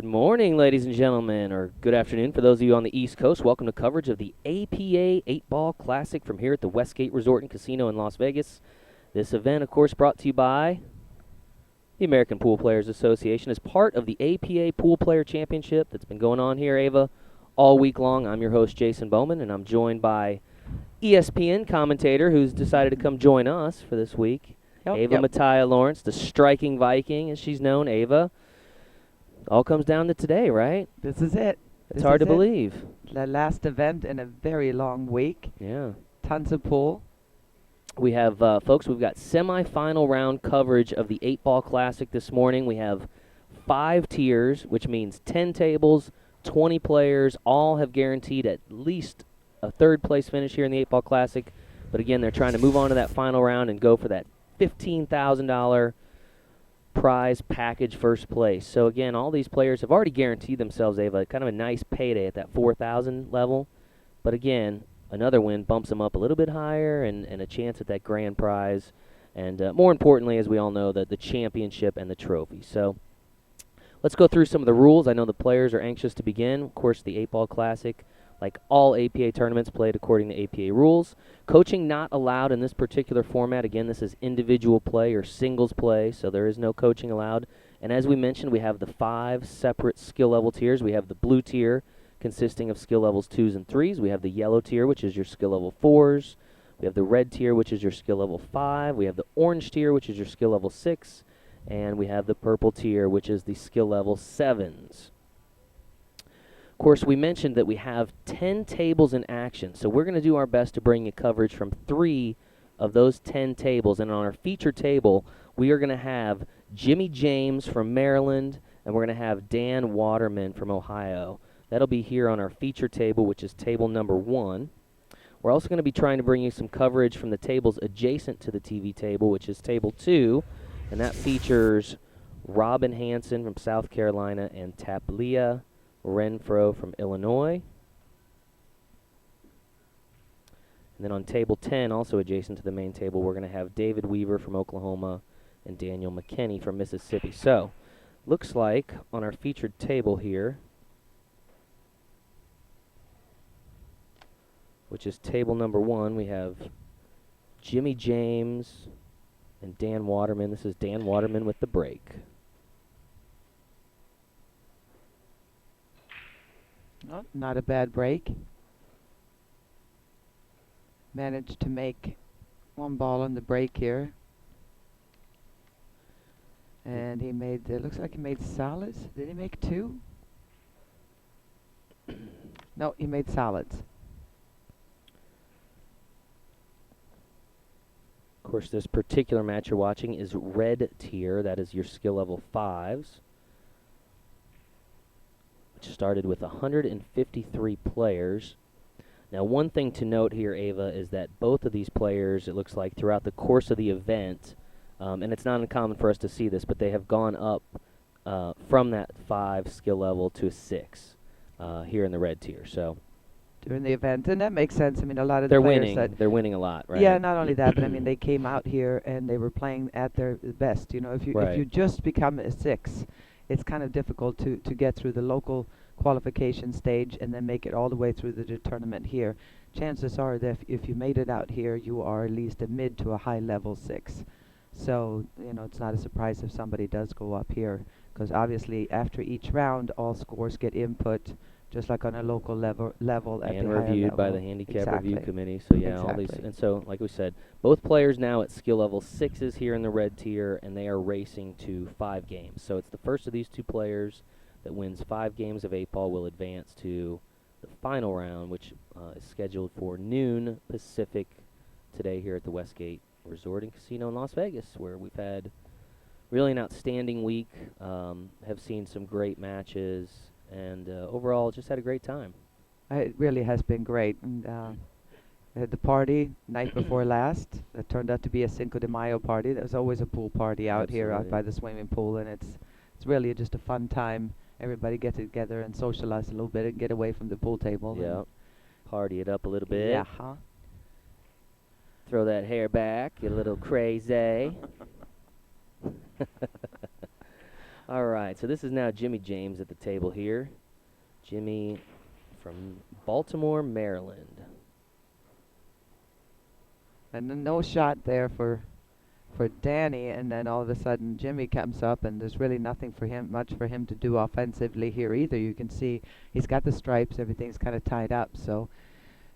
Good morning, ladies and gentlemen, or good afternoon for those of you on the East Coast. Welcome to coverage of the APA 8-Ball Classic from here at the Westgate Resort and Casino in Las Vegas. This event, of course, brought to you by the American Pool Players Association as part of the APA Pool Player Championship that's been going on here, Ava, all week long. I'm your host, Jason Bowman, and I'm joined by ESPN commentator who's decided to come join us for this week, Ava Mathieu Lawrence, the striking Viking, as she's known. Ava, all comes down to today, right? This is it. It's hard to believe. The last event in a very long week. Yeah. Tons of pool. We have, folks, we've got semifinal round coverage of the 8-Ball Classic this morning. We have 5 tiers, which means 10 tables, 20 players. All have guaranteed at least a third-place finish here in the 8-Ball Classic. But again, they're trying to move on to that final round and go for that $15,000 prize package first place. So again, all these players have already guaranteed themselves kind of a nice payday at that $4,000 level. But again, another win bumps them up a little bit higher and a chance at that grand prize. And more importantly, as we all know, the championship and the trophy. So let's go through some of the rules. I know the players are anxious to begin. Of course, the 8-Ball Classic, like all APA tournaments, played according to APA rules. Coaching not allowed in this particular format. Again, this is individual play or singles play, so there is no coaching allowed. And as we mentioned, we have the 5 separate skill level tiers. We have the blue tier, consisting of skill levels 2s and 3s. We have the yellow tier, which is your skill level 4s. We have the red tier, which is your skill level 5. We have the orange tier, which is your skill level 6. And we have the purple tier, which is the skill level 7s. Of course, we mentioned that we have 10 tables in action, so we're going to do our best to bring you coverage from 3 of those 10 tables. And on our feature table, we are going to have Jimmy James from Maryland, and we're going to have Dan Waterman from Ohio. That'll be here on our feature table, which is table number 1. We're also going to be trying to bring you some coverage from the tables adjacent to the TV table, which is table 2, and that features Robin Hansen from South Carolina and Alia Renfro from Illinois. And then on table 10, also adjacent to the main table, we're going to have David Weaver from Oklahoma and Daniel McKinney from Mississippi. So, looks like on our featured table here, which is table number 1, we have Jimmy James and Dan Waterman. This is Dan Waterman with the break. Oh, not a bad break. Managed to make 1 ball on the break here. And he made, looks like he made solids. Did he make 2? No, he made solids. Of course, this particular match you're watching is red tier. That is your skill level 5s. Started with 153 players. Now, one thing to note here, Ava, is that both of these players, it looks like, throughout the course of the event, and it's not uncommon for us to see this, but they have gone up from that 5 skill level to a 6 here in the red tier. So during the event, and that makes sense. I mean, a lot of they're the players winning. They're winning a lot, right? Yeah, not only that, but I mean, they came out here and they were playing at their best. You know, if you just become a 6, it's kind of difficult to get through the local qualification stage and then make it all the way through the tournament here. Chances are that if you made it out here, you are at least a mid to a high level 6. So, you know, it's not a surprise if somebody does go up here, because obviously after each round, all scores get input, just like on a local level at and the higher reviewed level. by the handicap review Exactly. committee. So yeah, all Exactly. these, and so like we said, both players now at skill level 6s here in the red tier, and they are racing to 5 games. So it's the first of these 2 players that wins 5 games of 8-ball will advance to the final round, which is scheduled for noon Pacific today here at the Westgate Resort and Casino in Las Vegas, where we've had really an outstanding week, have seen some great matches, and overall just had a great time. It really has been great. And we had the party night before last. That turned out to be a Cinco de Mayo party. There's always a pool party out here out by the swimming pool, and it's really just a fun time. Everybody get together and socialize a little bit and get away from the pool table. Yeah, party it up a little bit. Yeah. Huh? Throw that hair back, get a little crazy. All right, so this is now Jimmy James at the table here. Jimmy from Baltimore, Maryland. And then no shot there for Danny, and then all of a sudden Jimmy comes up, and there's really nothing for him, much for him to do offensively here either. You can see he's got the stripes, everything's kind of tied up, so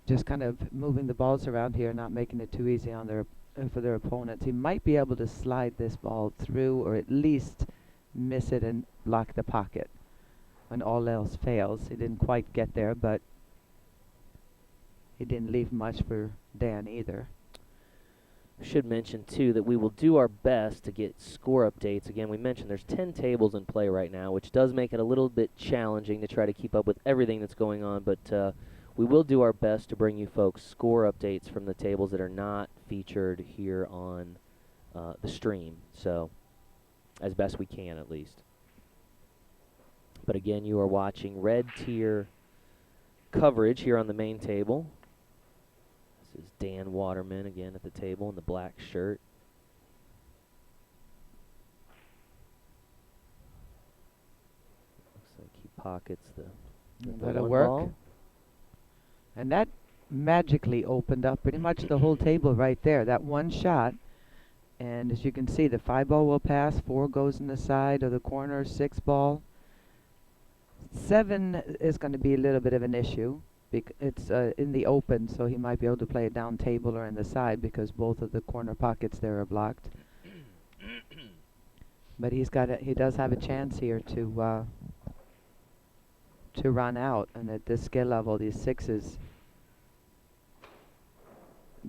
just kind of moving the balls around here, not making it too easy on their for their opponents. He might be able to slide this ball through, or at least miss it and block the pocket when all else fails. He didn't quite get there, but he didn't leave much for Dan either. Should mention, too, that we will do our best to get score updates. Again, we mentioned there's 10 tables in play right now, which does make it a little bit challenging to try to keep up with everything that's going on, but we will do our best to bring you folks score updates from the tables that are not featured here on the stream, so as best we can at least. But again, you are watching red tier coverage here on the main table. This is Dan Waterman again at the table in the black shirt. Looks like he pockets the That'll work. ball. And that magically opened up pretty much the whole table right there. That one shot. And as you can see, the 5 ball will pass, 4 goes in the side of the corner, 6 ball. 7 is going to be a little bit of an issue. It's in the open, so he might be able to play it down table or in the side because both of the corner pockets there are blocked. But he does have a chance here to run out, and at this skill level, these 6s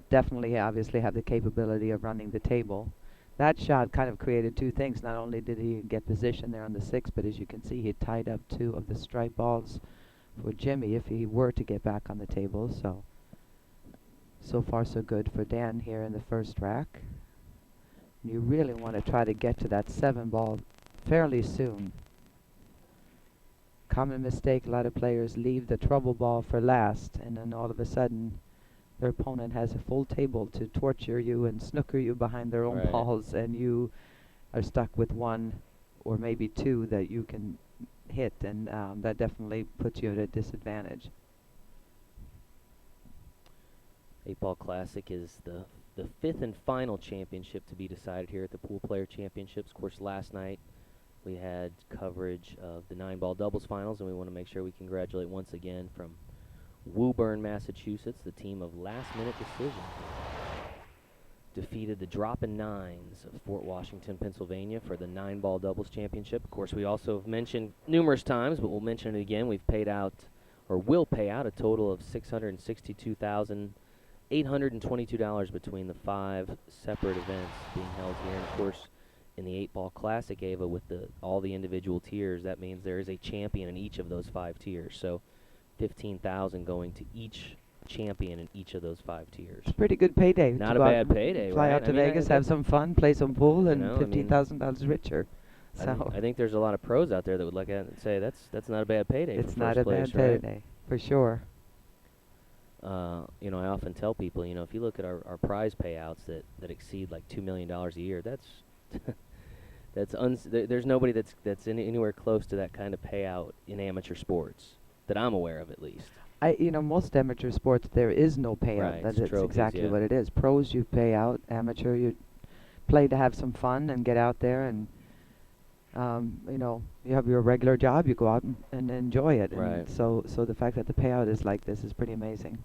definitely obviously have the capability of running the table. That shot kind of created 2 things. Not only did he get position there on the 6, but as you can see, he tied up 2 of the stripe balls for Jimmy if he were to get back on the table. So far so good for Dan here in the first rack. You really want to try to get to that 7 ball fairly soon. Common mistake, a lot of players leave the trouble ball for last, and then all of a sudden their opponent has a full table to torture you and snooker you behind their own balls, and you are stuck with 1 or maybe 2 that you can hit, and that definitely puts you at a disadvantage. 8-Ball Classic is the 5th and final championship to be decided here at the Pool Player Championships. Of course, last night we had coverage of the 9-ball doubles finals, and we want to make sure we congratulate once again from Woburn, Massachusetts, the team of Last Minute Decision. Defeated the Droppin' Nines of Fort Washington, Pennsylvania for the 9-ball doubles championship. Of course, we also have mentioned numerous times, but we'll mention it again. We've paid out, or will pay out, a total of $662,822 between the 5 separate events being held here. And of course, in the 8-Ball Classic, Ava, with all the individual tiers, that means there is a champion in each of those 5 tiers. So $15,000 going to each champion in each of those 5 tiers. It's a pretty good payday. Not a bad payday, fly right? out to Vegas, have some fun, play some pool, and $15,000 richer. So I think there's a lot of pros out there that would look at it and say that's not a bad payday. It's for not a first bad place, payday, for sure. You know, I often tell people, you know, if you look at our prize payouts that exceed like $2 million a year, there's nobody that's anywhere close to that kind of payout in amateur sports that I'm aware of, at least. Most amateur sports, there is no payout. Right, That's trophies, exactly what it is. Pros, you pay out. Amateur, you play to have some fun and get out there, and you have your regular job. You go out and enjoy it. Right. And so the fact that the payout is like this is pretty amazing.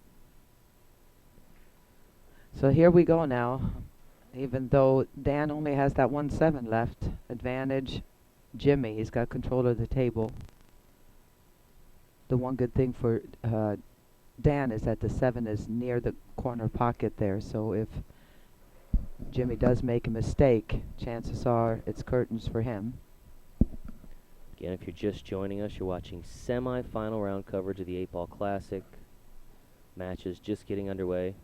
So here we go now. Even though Dan only has that 1-7 left, advantage Jimmy. He's got control of the table. The one good thing for Dan is that the 7 is near the corner pocket there, so if Jimmy does make a mistake, chances are it's curtains for him. Again, if you're just joining us, you're watching semi-final round coverage of the 8-Ball Classic. Matches just getting underway.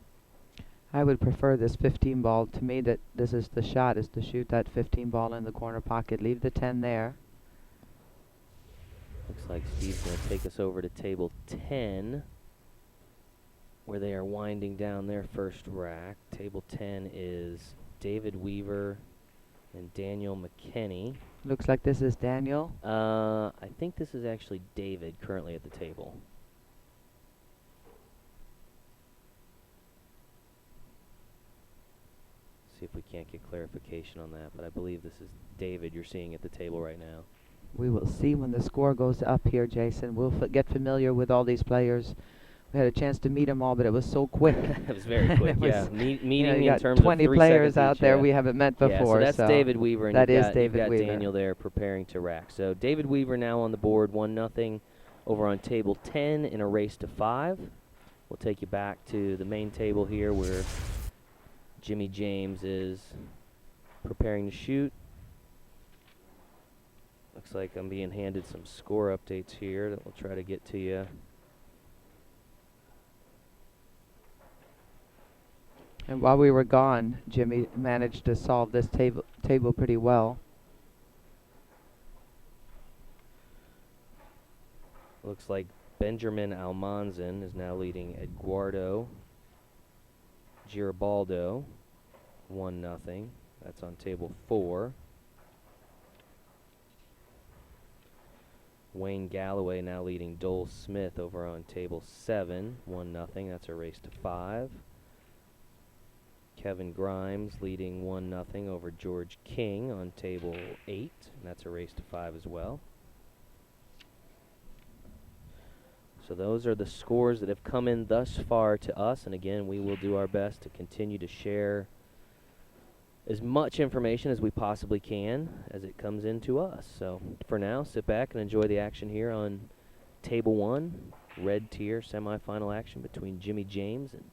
I would prefer this 15 ball. To me, that this is the shot, is to shoot that 15 ball in the corner pocket. Leave the 10 there. Looks like Steve's going to take us over to table 10, where they are winding down their first rack. Table 10 is David Weaver and Daniel McKinney. Looks like this is Daniel. I think this is actually David currently at the table. See if we can't get clarification on that, but I believe this is David you're seeing at the table right now. We will see when the score goes up here, Jason. We'll get familiar with all these players. We had a chance to meet them all, but it was so quick. It was very quick, yeah. Meeting you in terms of 20 3 players seconds out each, there we haven't met before. Yeah, so that's David Weaver, and that you've is got, David you've got Weaver. Daniel there preparing to rack. So David Weaver now on the board, 1-0 over on table 10 in a race to 5. We'll take you back to the main table here where Jimmy James is preparing to shoot. Looks like I'm being handed some score updates here that we'll try to get to you. And while we were gone, Jimmy managed to solve this table pretty well. Looks like Benjamin Almanzan is now leading Eduardo Giribaldo 1-0. That's on table 4. Wayne Galloway now leading Dole Smith over on table 7, 1-0. That's a race to 5. Kevin Grimes leading 1-0 over George King on table 8, and that's a race to 5 as well. So those are the scores that have come in thus far to us, and again, we will do our best to continue to share as much information as we possibly can as it comes into us. So for now, sit back and enjoy the action here on table 1, red tier semifinal action between Jimmy James and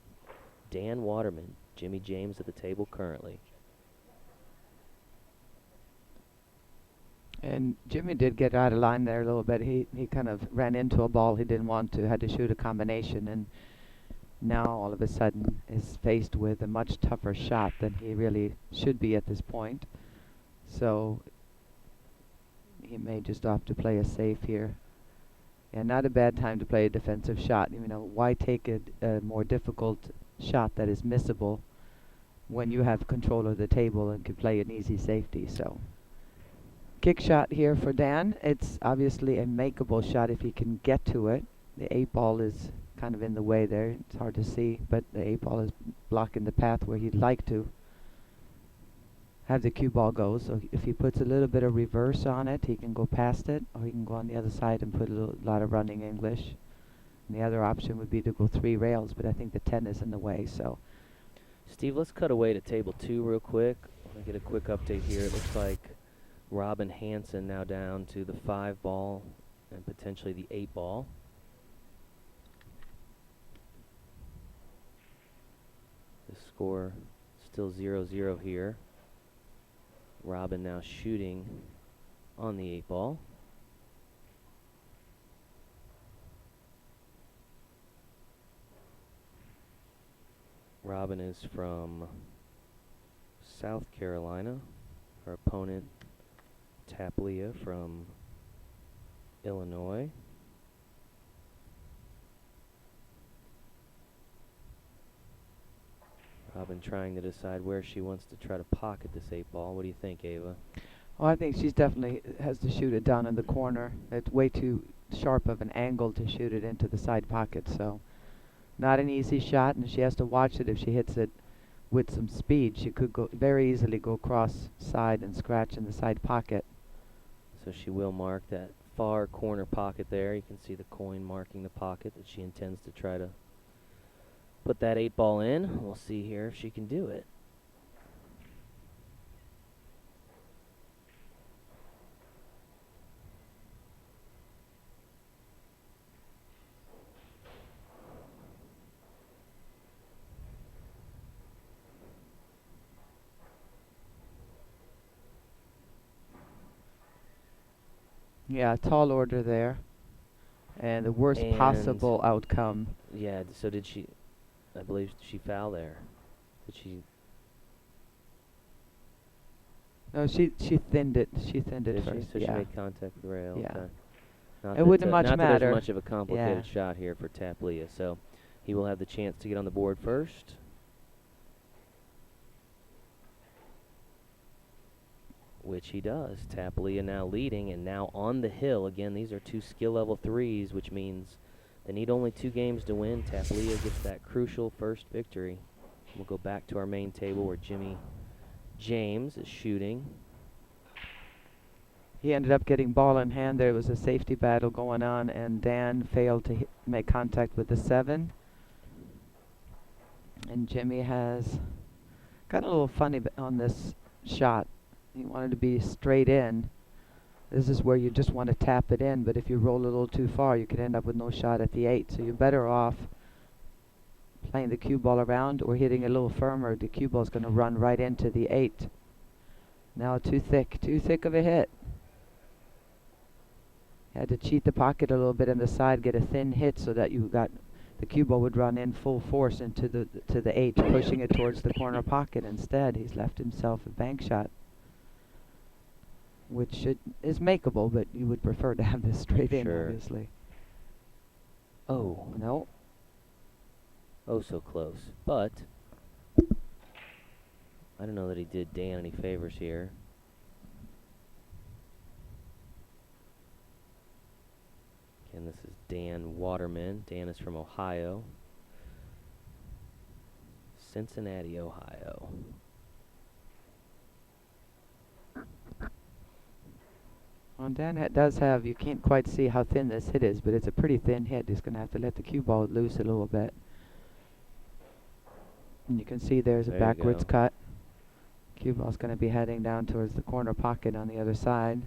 Dan Waterman. Jimmy James at the table currently. And Jimmy did get out of line there a little bit. He kind of ran into a ball he didn't want to, had to shoot a combination, and now all of a sudden is faced with a much tougher shot than he really should be at this point. So he may just have to play it safe here. And not a bad time to play a defensive shot. You know, why take a more difficult shot that is missable when you have control of the table and can play an easy safety? So kick shot here for Dan. It's obviously a makeable shot if he can get to it. The 8-ball is kind of in the way there. It's hard to see, but the 8-ball is blocking the path where he'd like to have the cue ball go. So if he puts a little bit of reverse on it, he can go past it, or he can go on the other side and put a lot of running English. And the other option would be to go 3 rails, but I think the 10 is in the way. So Steve, let's cut away to table 2 real quick. I'll get a quick update here. It looks like Robin Hansen now down to the 5-ball and potentially the 8-ball. The score still 0-0 here. Robin now shooting on the 8-ball. Robin is from South Carolina. Her opponent, Alia from Illinois. Robin trying to decide where she wants to try to pocket this 8-ball. What do you think, Ava? Oh, I think she's definitely has to shoot it down in the corner. It's way too sharp of an angle to shoot it into the side pocket, so not an easy shot, and she has to watch it. If she hits it with some speed, she could go very easily go cross side and scratch in the side pocket. So she will mark that far corner pocket there. You can see the coin marking the pocket that she intends to try to put that 8-ball in. We'll see here if she can do it. Yeah, tall order there. And the worst possible outcome. Yeah, so did she, I believe she fouled there. Did she? No, she thinned it. She thinned it first. So she made contact with the rail. Yeah. Okay. Not It wouldn't much not matter. That there's much of a complicated shot here for Alia. So he will have the chance to get on the board first. Which he does. Alia now leading and now on the hill. Again, these are 2 skill level 3s, which means they need only 2 games to win. Alia gets that crucial first victory. We'll go back to our main table where Jimmy James is shooting. He ended up getting ball in hand. There was a safety battle going on, and Dan failed to make contact with the 7. And Jimmy has got a little funny on this shot. He wanted to be straight in. This is where you just want to tap it in, but if you roll a little too far, you could end up with no shot at the 8. So you're better off playing the cue ball around or hitting a little firmer. The cue ball is going to run right into the 8. Now too thick of a hit. Had to cheat the pocket a little bit on the side, get a thin hit so that you got the cue ball would run in full force into the 8, pushing it towards the corner pocket. Instead, he's left himself a bank shot, which is makeable, but you would prefer to have this straight in, obviously. Oh. No. Oh, so close. But I don't know that he did Dan any favors here. Again, this is Dan Waterman. Dan is from Ohio. Cincinnati, Ohio. Well, Dan does have, you can't quite see how thin this hit is, but it's a pretty thin hit. He's going to have to let the cue ball loose a little bit. And you can see there's a backwards cut. Cue ball's going to be heading down towards the corner pocket on the other side.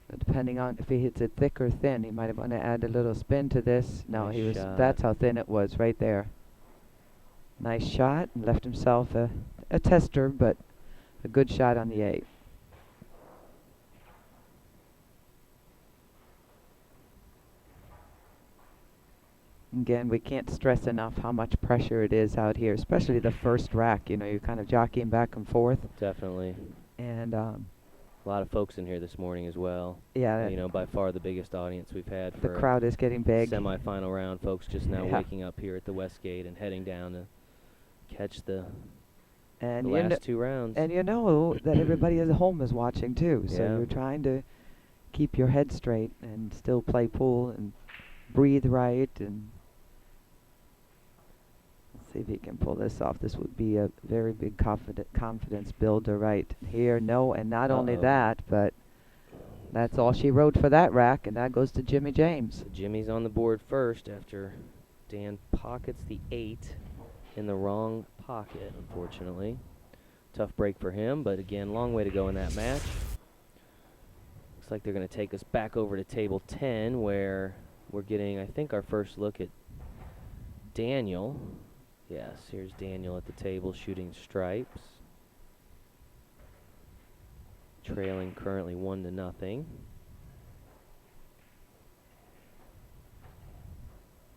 But depending on if he hits it thick or thin, he might want to add a little spin to this. No, nice that's how thin it was right there. Nice shot, and left himself a tester, but a good shot on the 8. Again, we can't stress enough how much pressure it is out here, especially the first rack. You know, you're kind of jockeying back and forth. Definitely. And a lot of folks in here this morning as well. Yeah. You know, by far the biggest audience we've had for the crowd is getting big. Semifinal round. Folks just now waking up here at the West Gate and heading down to catch the last 2 rounds. And you know that everybody at home is watching too. So Yeah. you're trying to keep your head straight and still play pool and breathe right. And let's see if he can pull this off. This would be a very big confidence builder right here. No, and not only that, but that's all she wrote for that rack, and that goes to Jimmy James. So Jimmy's on the board first after Dan pockets the 8 in the wrong pocket, unfortunately. Tough break for him, but again, long way to go in that match. Looks like they're going to take us back over to table 10, where we're getting, I think, our first look at Daniel. Yes, here's Daniel at the table shooting stripes. Trailing currently 1-0.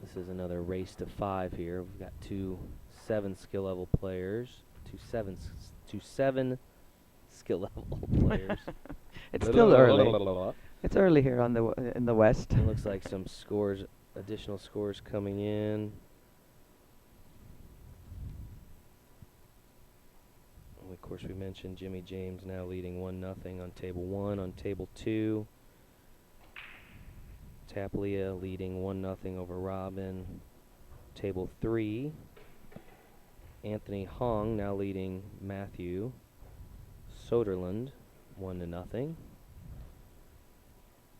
This is another race to 5 here. We've got 2 7 skill level players, 2 7 skill level players. It's still early. It's early here on in the West. It looks like some scores, additional scores coming in. And of course, we mentioned Jimmy James now leading 1-0 on table 1. On table 2, Alia leading 1-0 over Robin. Table 3, Anthony Hong now leading Mathieu. Soderlund 1-0.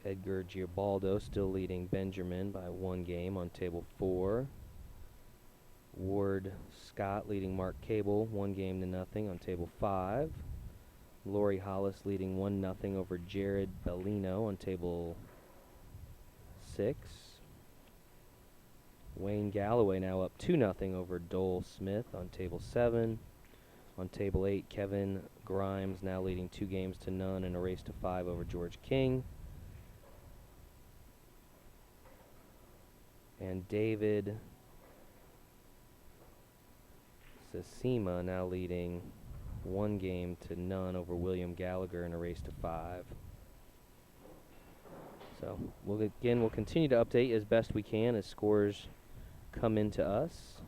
Edgar Giabaldo still leading Benjamin by 1 game on table 4. Ward Scott leading Makeable 1-0 on table 5. Laurie Hollis leading 1-0 over Jared Valino on table 6. Wayne Galloway now up 2-0 over Dole Smith on table 7. On table 8, Kevin Grimes now leading 2-0 in a race to 5 over George King. And David Scecina now leading 1-0 over William Gallagher in a race to 5. So we'll continue to update as best we can as scores come into us.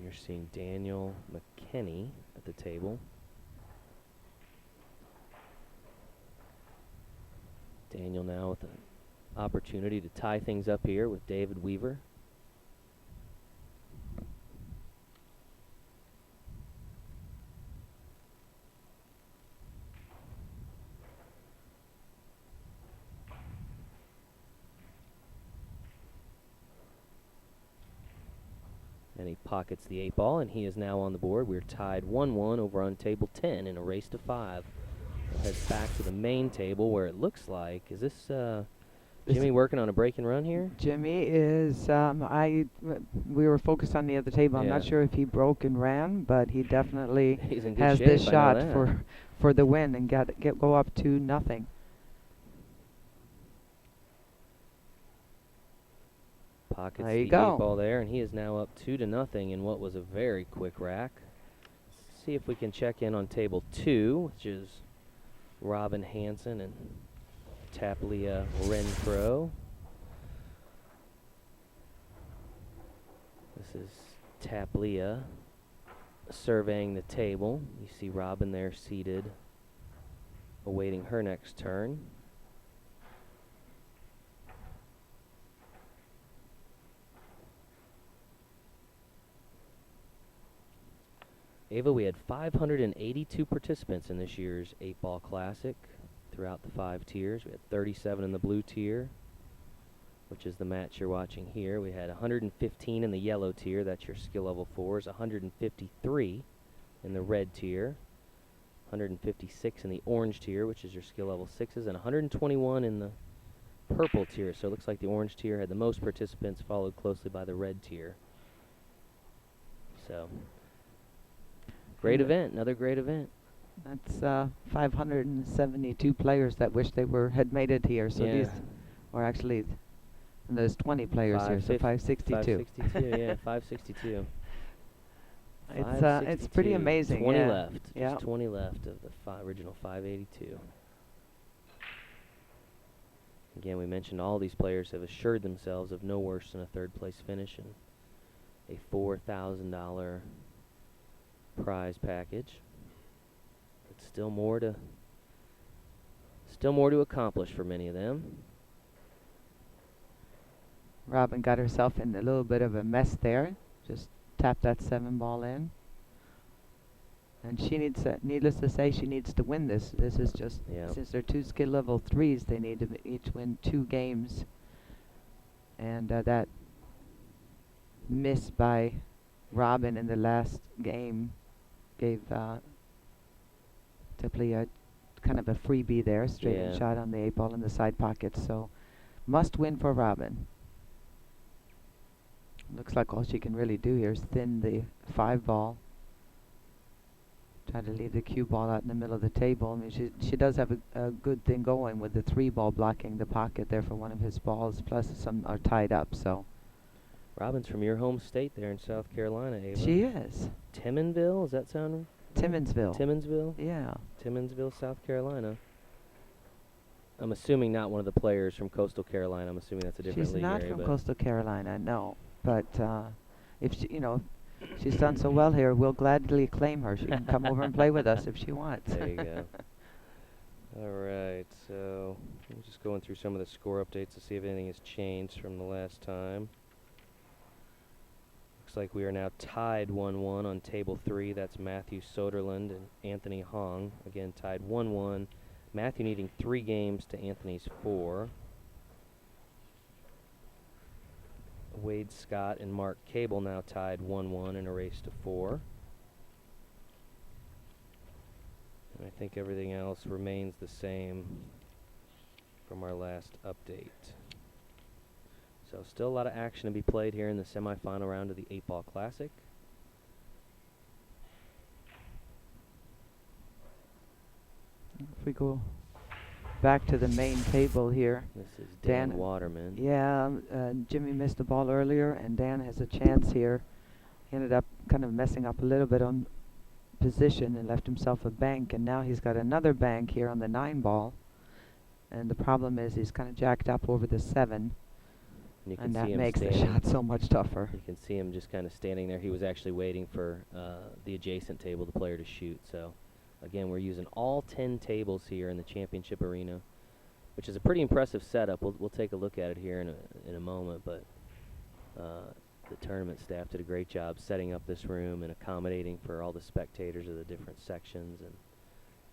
You're seeing Daniel McKinney at the table. Daniel now with an opportunity to tie things up here with David Weaver. And he pockets the 8-ball, and he is now on the board. We're tied 1-1 over on table 10 in a race to 5. We'll head back to the main table where it looks like, is this Jimmy working on a break and run here? Jimmy is, we were focused on the other table. I'm not sure if he broke and ran, but he definitely has this shot for the win and go up 2-0. Pockets the 8-ball there, and he is now up 2-0 in what was a very quick rack. Let's see if we can check in on table 2, which is Robin Hansen and Alia Renfro. This is Alia surveying the table. You see Robin there seated, awaiting her next turn. Ava, we had 582 participants in this year's 8-ball classic throughout the 5 tiers. We had 37 in the blue tier, which is the match you're watching here. We had 115 in the yellow tier, that's your skill level 4s, 153 in the red tier, 156 in the orange tier, which is your skill level 6s, and 121 in the purple tier. So it looks like the orange tier had the most participants, followed closely by the red tier. So great event, another great event. That's 572 players that wish they had made it here. So these were actually, and there's 20 players here, so 562. 562, yeah, 562. It's pretty amazing. 20 left. Just 20 left of the original 582. Again, we mentioned all these players have assured themselves of no worse than a third-place finish and a $4,000 prize package. But still more to accomplish for many of them. Robin got herself in a little bit of a mess there. Just tapped that 7-ball in. And she needs, needless to say, she needs to win this. This is just, since they're 2 skill level 3s, they need to each win 2 games. And that miss by Robin in the last game gave Alia kind of a freebie there, straight shot on the 8-ball in the side pocket. So must win for Robin. Looks like all she can really do here is thin the 5-ball. Try to leave the cue ball out in the middle of the table. I mean, she does have a good thing going with the 3-ball blocking the pocket there for one of his balls, plus some are tied up. So Robin's from your home state there in South Carolina, Ava. She is. Timmonsville, does that sound right? Timmonsville. Timmonsville? Yeah. Timmonsville, South Carolina. I'm assuming not one of the players from Coastal Carolina. I'm assuming that's a different league area. She's not from Coastal Carolina, no. But if she, she's done so well here, we'll gladly claim her. She can come over and play with us if she wants. There you go. All right, so I'm just going through some of the score updates to see if anything has changed from the last time. Looks like we are now tied 1-1 on table 3. That's Mathieu Soderlund and Anthony Hong. Again, tied 1-1. Mathieu needing 3 games to Anthony's 4. Wade Scott and Mark Cable now tied 1-1 in a race to 4. And I think everything else remains the same from our last update. So still a lot of action to be played here in the semifinal round of the 8-Ball Classic. If we go back to the main table here. This is Dan Waterman. Yeah, Jimmy missed the ball earlier, and Dan has a chance here. He ended up kind of messing up a little bit on position and left himself a bank, and now he's got another bank here on the 9-ball. And the problem is he's kind of jacked up over the 7. And, and that makes the shot so much tougher. You can see him just kind of standing there. He was actually waiting for the adjacent table, the player, to shoot. So, again, we're using all 10 tables here in the championship arena, which is a pretty impressive setup. We'll take a look at it here in a moment, but the tournament staff did a great job setting up this room and accommodating for all the spectators of the different sections, and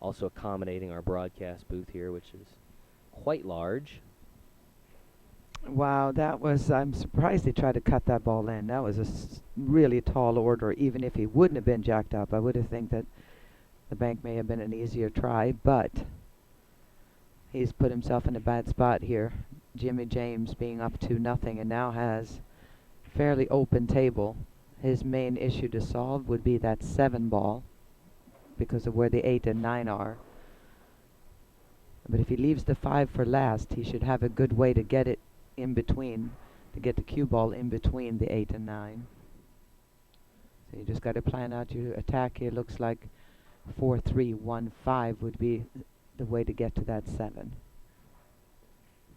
also accommodating our broadcast booth here, which is quite large. Wow, that was, I'm surprised they tried to cut that ball in. That was a really tall order. Even if he wouldn't have been jacked up, I would have think that the bank may have been an easier try, but he's put himself in a bad spot here. Jimmy James being up 2-0 and now has fairly open table. His main issue to solve would be that 7 ball because of where the 8 and 9 are. But if he leaves the 5 for last, he should have a good way to get it in between, to get the cue ball in between the 8 and 9. So you just got to plan out your attack here. Looks like 4-3-1-5 would be the way to get to that 7.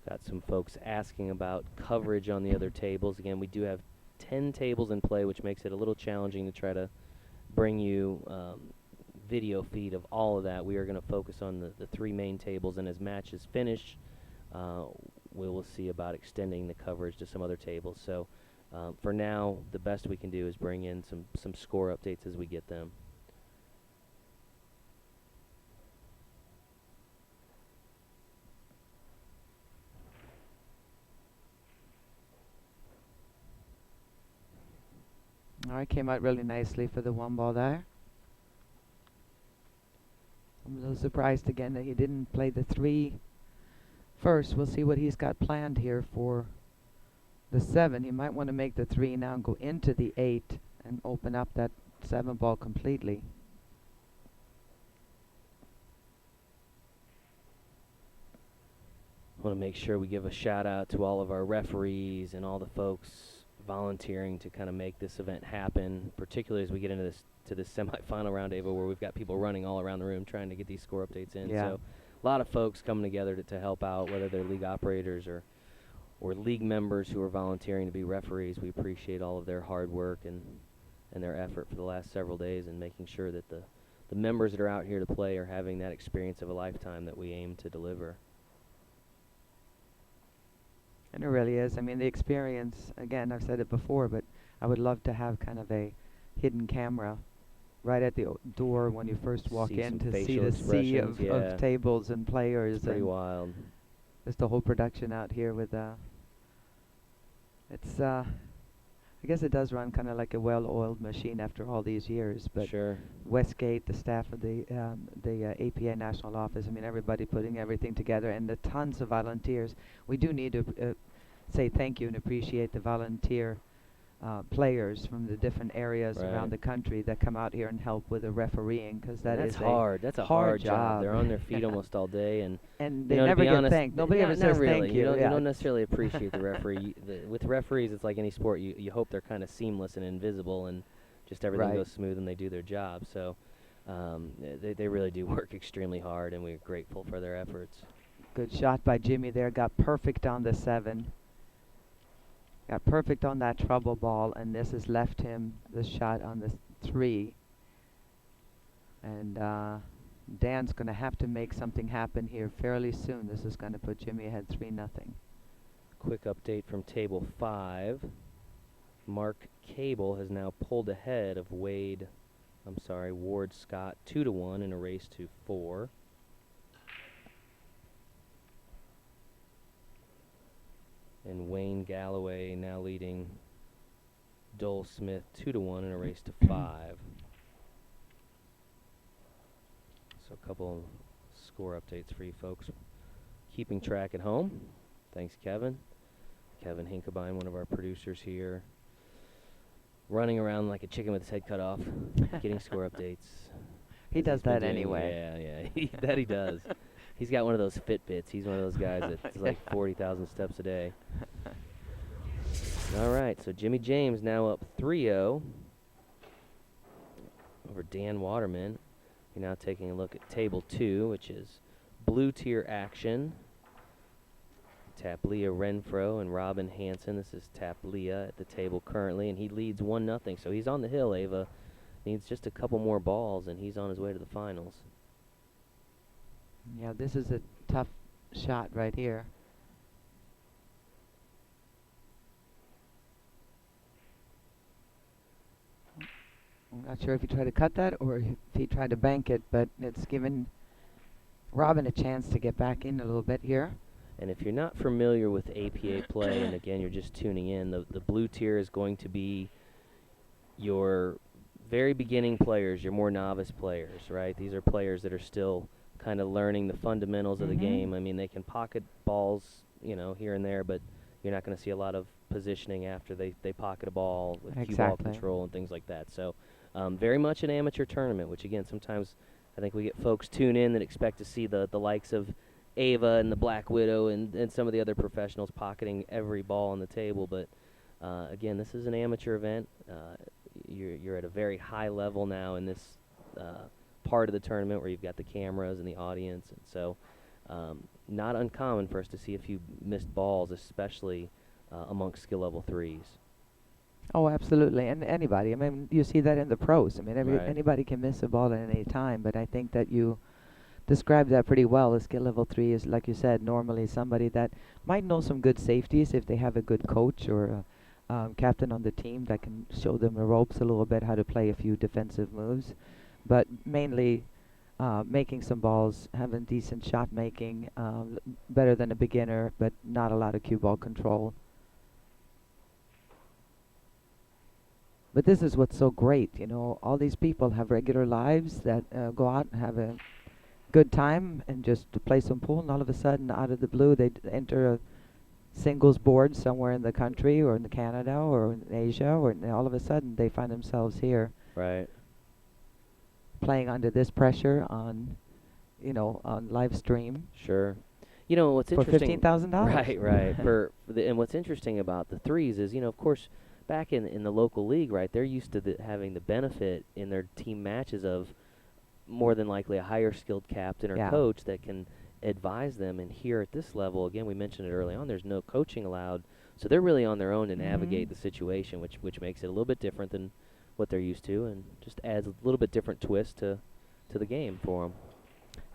Got some folks asking about coverage on the other tables. Again, we do have 10 tables in play, which makes it a little challenging to try to bring you video feed of all of that. We are going to focus on the 3 main tables, and as matches finish, we will see about extending the coverage to some other tables. So for now, the best we can do is bring in some score updates as we get them. All right, came out really nicely for the 1 ball there. I'm a little surprised again that he didn't play the 3 first. We'll see what he's got planned here for the 7. He might want to make the 3 now and go into the 8 and open up that 7 ball completely. I want to make sure we give a shout out to all of our referees and all the folks volunteering to kind of make this event happen, particularly as we get into this semifinal round, Ava, where we've got people running all around the room trying to get these score updates in. Yeah. So a lot of folks coming together to help out, whether they're league operators or league members who are volunteering to be referees. We appreciate all of their hard work and their effort for the last several days, and making sure that the members that are out here to play are having that experience of a lifetime that we aim to deliver. And it really is. I mean, the experience, again, I've said it before, but I would love to have kind of a hidden camera right at the door when you first walk in to see the sea of tables and players. It's pretty wild. Just the whole production out here with it's I guess it does run kind of like a well-oiled machine after all these years. But sure. Westgate, the staff of the APA National Office, I mean, everybody putting everything together, and the tons of volunteers. We do need to say thank you and appreciate the volunteer players from the different areas around the country that come out here and help with the refereeing, because that's hard. That's a hard job. They're on their feet almost all day, and they never get thanked. Nobody ever says really. thank you. You don't necessarily appreciate the referee. With referees, it's like any sport. You hope they're kind of seamless and invisible, and just everything goes smooth and they do their job. So they really do work extremely hard, and we're grateful for their efforts. Good shot by Jimmy there. Got perfect on the 7. Got perfect on that trouble ball, and this has left him the shot on the 3. And Dan's going to have to make something happen here fairly soon. This is going to put Jimmy ahead 3-0. Quick update from table 5. Makeable has now pulled ahead of Ward Scott 2-1 in a race to 4. And Wayne Galloway now leading Dole Smith 2-1 in a race to 5. So a couple of score updates for you folks keeping track at home. Thanks, Kevin. Kevin Hinkabine, one of our producers here, running around like a chicken with his head cut off, getting score updates. He does that anyway. Yeah, that he does. He's got one of those Fitbits. He's one of those guys that's like 40,000 steps a day. All right, so Jimmy James now up 3-0 over Dan Waterman. We're now taking a look at table 2, which is blue tier action. Alia, Renfro, and Robin Hansen. This is Alia at the table currently, and he leads 1-0. So he's on the hill, Ava. Needs just a couple more balls, and he's on his way to the finals. Yeah, this is a tough shot right here. I'm not sure if he tried to cut that or if he tried to bank it, but it's given Robin a chance to get back in a little bit here. And if you're not familiar with APA play, and again, you're just tuning in, the blue tier is going to be your very beginning players, your more novice players, right? These are players that are still kind of learning the fundamentals of the game. I mean, they can pocket balls, you know, here and there, but you're not going to see a lot of positioning after they pocket a ball with cue ball control and things like that. So very much an amateur tournament, which, again, sometimes I think we get folks tune in that expect to see the likes of Ava and the Black Widow and some of the other professionals pocketing every ball on the table. But, again, this is an amateur event. You're at a very high level now in this part of the tournament where you've got the cameras and the audience. And so not uncommon for us to see a few missed balls, especially amongst skill level 3s. Oh, absolutely. And anybody. I mean, you see that in the pros. I mean, anybody can miss a ball at any time, but I think that you described that pretty well. A skill level 3 is, like you said, normally somebody that might know some good safeties if they have a good coach or a captain on the team that can show them the ropes a little bit, how to play a few defensive moves. But mainly making some balls, having decent shot making, better than a beginner, but not a lot of cue ball control. But this is what's so great, you know, all these people have regular lives that go out and have a good time and just to play some pool, and all of a sudden, out of the blue, they enter a singles board somewhere in the country or in Canada or in Asia, or all of a sudden they find themselves here. Right. Playing under this pressure on, you know, on live stream. Sure. You know, what's interesting... For $15,000. Right, right. And what's interesting about the 3s is, you know, of course, back in the local league, right, they're used to having the benefit in their team matches of more than likely a higher skilled captain or coach that can advise them. And here at this level, again, we mentioned it early on, there's no coaching allowed, so they're really on their own to navigate the situation, which makes it a little bit different than what they're used to, and just adds a little bit different twist to the game for them.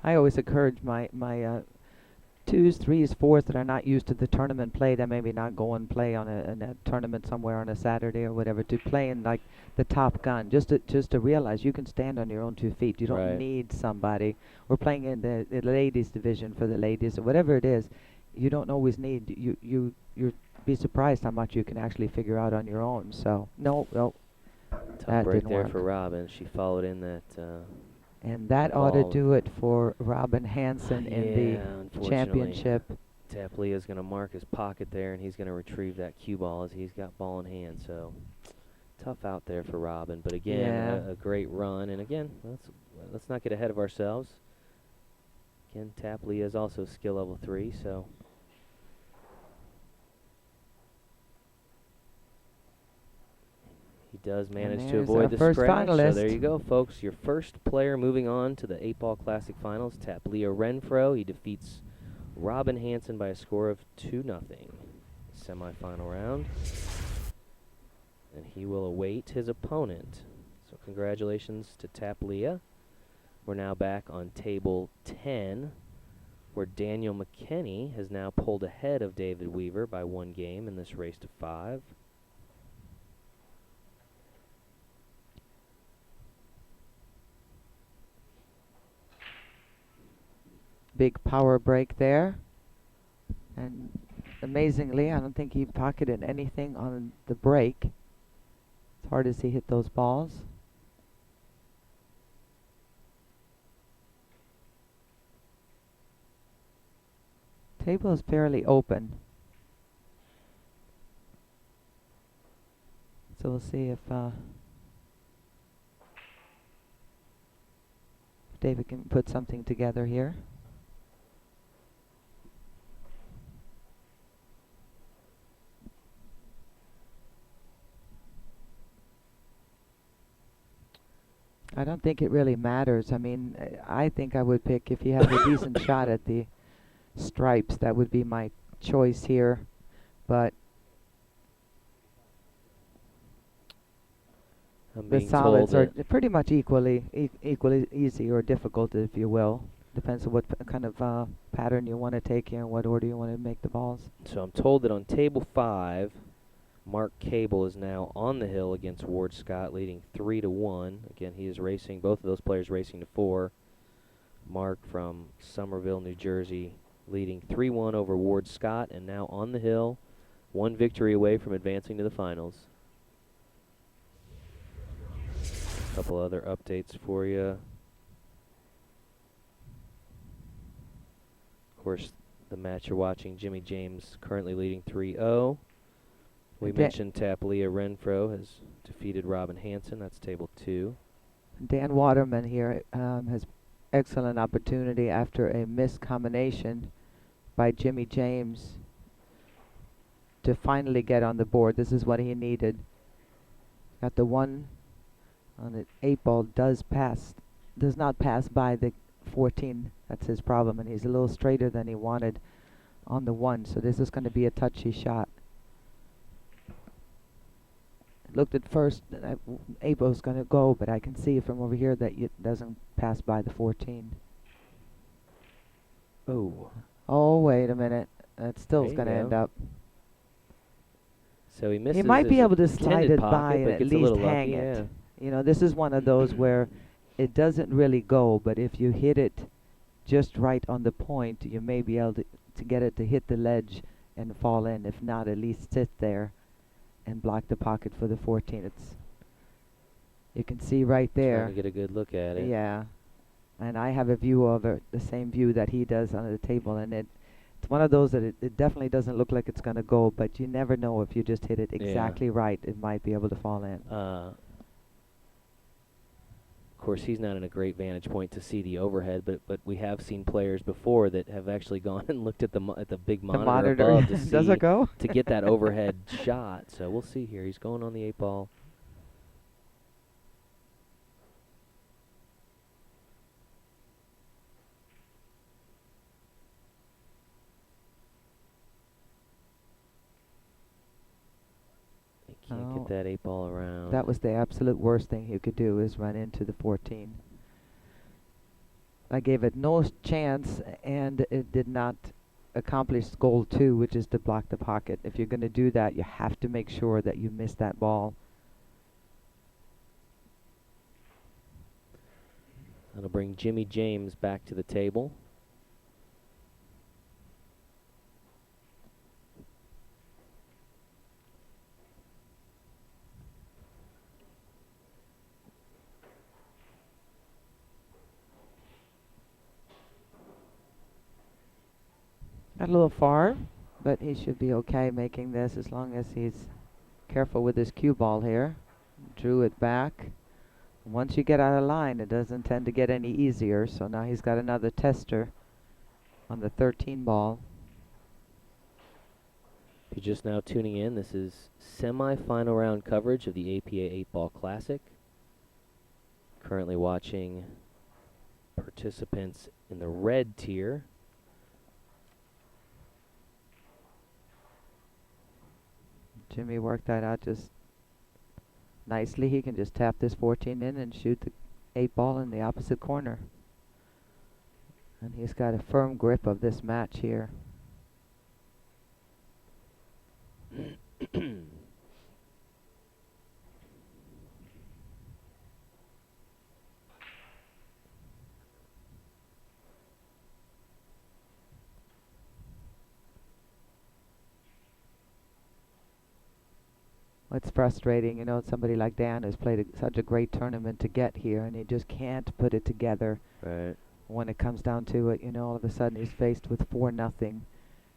I always encourage my 2s, 3s, 4s that are not used to the tournament play, that maybe not go and play on a tournament somewhere on a Saturday or whatever, to play in like the Top Gun, just to realize you can stand on your own 2 feet. You don't need somebody. We're playing in the ladies division for the ladies or whatever it is. You don't always need you'd be surprised how much you can actually figure out on your own. So no, tough break there for Robin. She followed in that. And that ought to do it for Robin Hansen in the championship. Alia's going to mark his pocket there, and he's going to retrieve that cue ball as he's got ball in hand. So tough out there for Robin. But again, a great run. And again, let's not get ahead of ourselves. Again, Alia is also skill level 3, so... He does manage to avoid the scratch, so there you go, folks. Your first player moving on to the 8-Ball Classic Finals, Alia Renfro. He defeats Robin Hansen by a score of 2-0. Semifinal round. And he will await his opponent. So congratulations to Alia. We're now back on table 10, where Daniel McKinney has now pulled ahead of David Weaver by 1 game in this race to 5. Big power break there, and amazingly, I don't think he pocketed anything on the break. It's hard to see hit those balls. Table is fairly open, so we'll see if David can put something together here. I don't think it really matters. I mean, I think I would pick, if you have a decent shot at the stripes, that would be my choice here, but the solids are pretty much equally easy or difficult, if you will. Depends on what kind of pattern you want to take here and what order you want to make the balls. So I'm told that on table 5, Makeable is now on the hill against Ward Scott, leading 3-1. Again, he is racing, both of those players racing to 4. Mark from Somerville, New Jersey, leading 3-1 over Ward Scott, and now on the hill, one victory away from advancing to the finals. A couple other updates for you. Of course, the match you're watching, Jimmy James currently leading 3-0. We mentioned Alia Renfro has defeated Robin Hansen. That's table 2. Dan Waterman here has excellent opportunity after a missed combination by Jimmy James to finally get on the board. This is what he needed. Got the 1 on the 8 ball, does not pass by the 14. That's his problem, and he's a little straighter than he wanted on the 1, so this is going to be a touchy shot. Looked at first, 8 ball's going to go, but I can see from over here that it doesn't pass by the 14. Oh, wait a minute. That still's going to end up. So he misses. He might be able to slide it by and at at least hang it. You know, this is one of those where it doesn't really go, but if you hit it just right on the point, you may be able to get it to hit the ledge and fall in. If not, at least sit there and block the pocket for the 14. You can see right there. Trying to get a good look at it. Yeah. And I have a view of it, the same view that he does on the table, and it's one of those that it definitely doesn't look like it's going to go, but you never know. If you just hit it exactly right, it might be able to fall in. Of course, he's not in a great vantage point to see the overhead, but we have seen players before that have actually gone and looked at the big monitor above to see Does it go? to get that overhead shot. So we'll see here. He's going on the 8 ball. Can't get that 8 ball around. That was the absolute worst thing you could do, is run into the 14. I gave it no chance, and it did not accomplish goal 2, which is to block the pocket. If you're going to do that, you have to make sure that you miss that ball. That'll bring Jimmy James back to the table. Got a little far, but he should be okay making this as long as he's careful with his cue ball here. Drew it back. Once you get out of line, it doesn't tend to get any easier, so now he's got another tester on the 13 ball. If you're just now tuning in, this is semi-final round coverage of the APA 8-Ball Classic. Currently watching participants in the red tier. Jimmy worked that out just nicely. He can just tap this 14 in and shoot the 8 ball in the opposite corner. And he's got a firm grip of this match here. It's frustrating, you know, somebody like Dan has played such a great tournament to get here, and he just can't put it together. Right. When it comes down to it, you know, all of a sudden he's faced with 4-0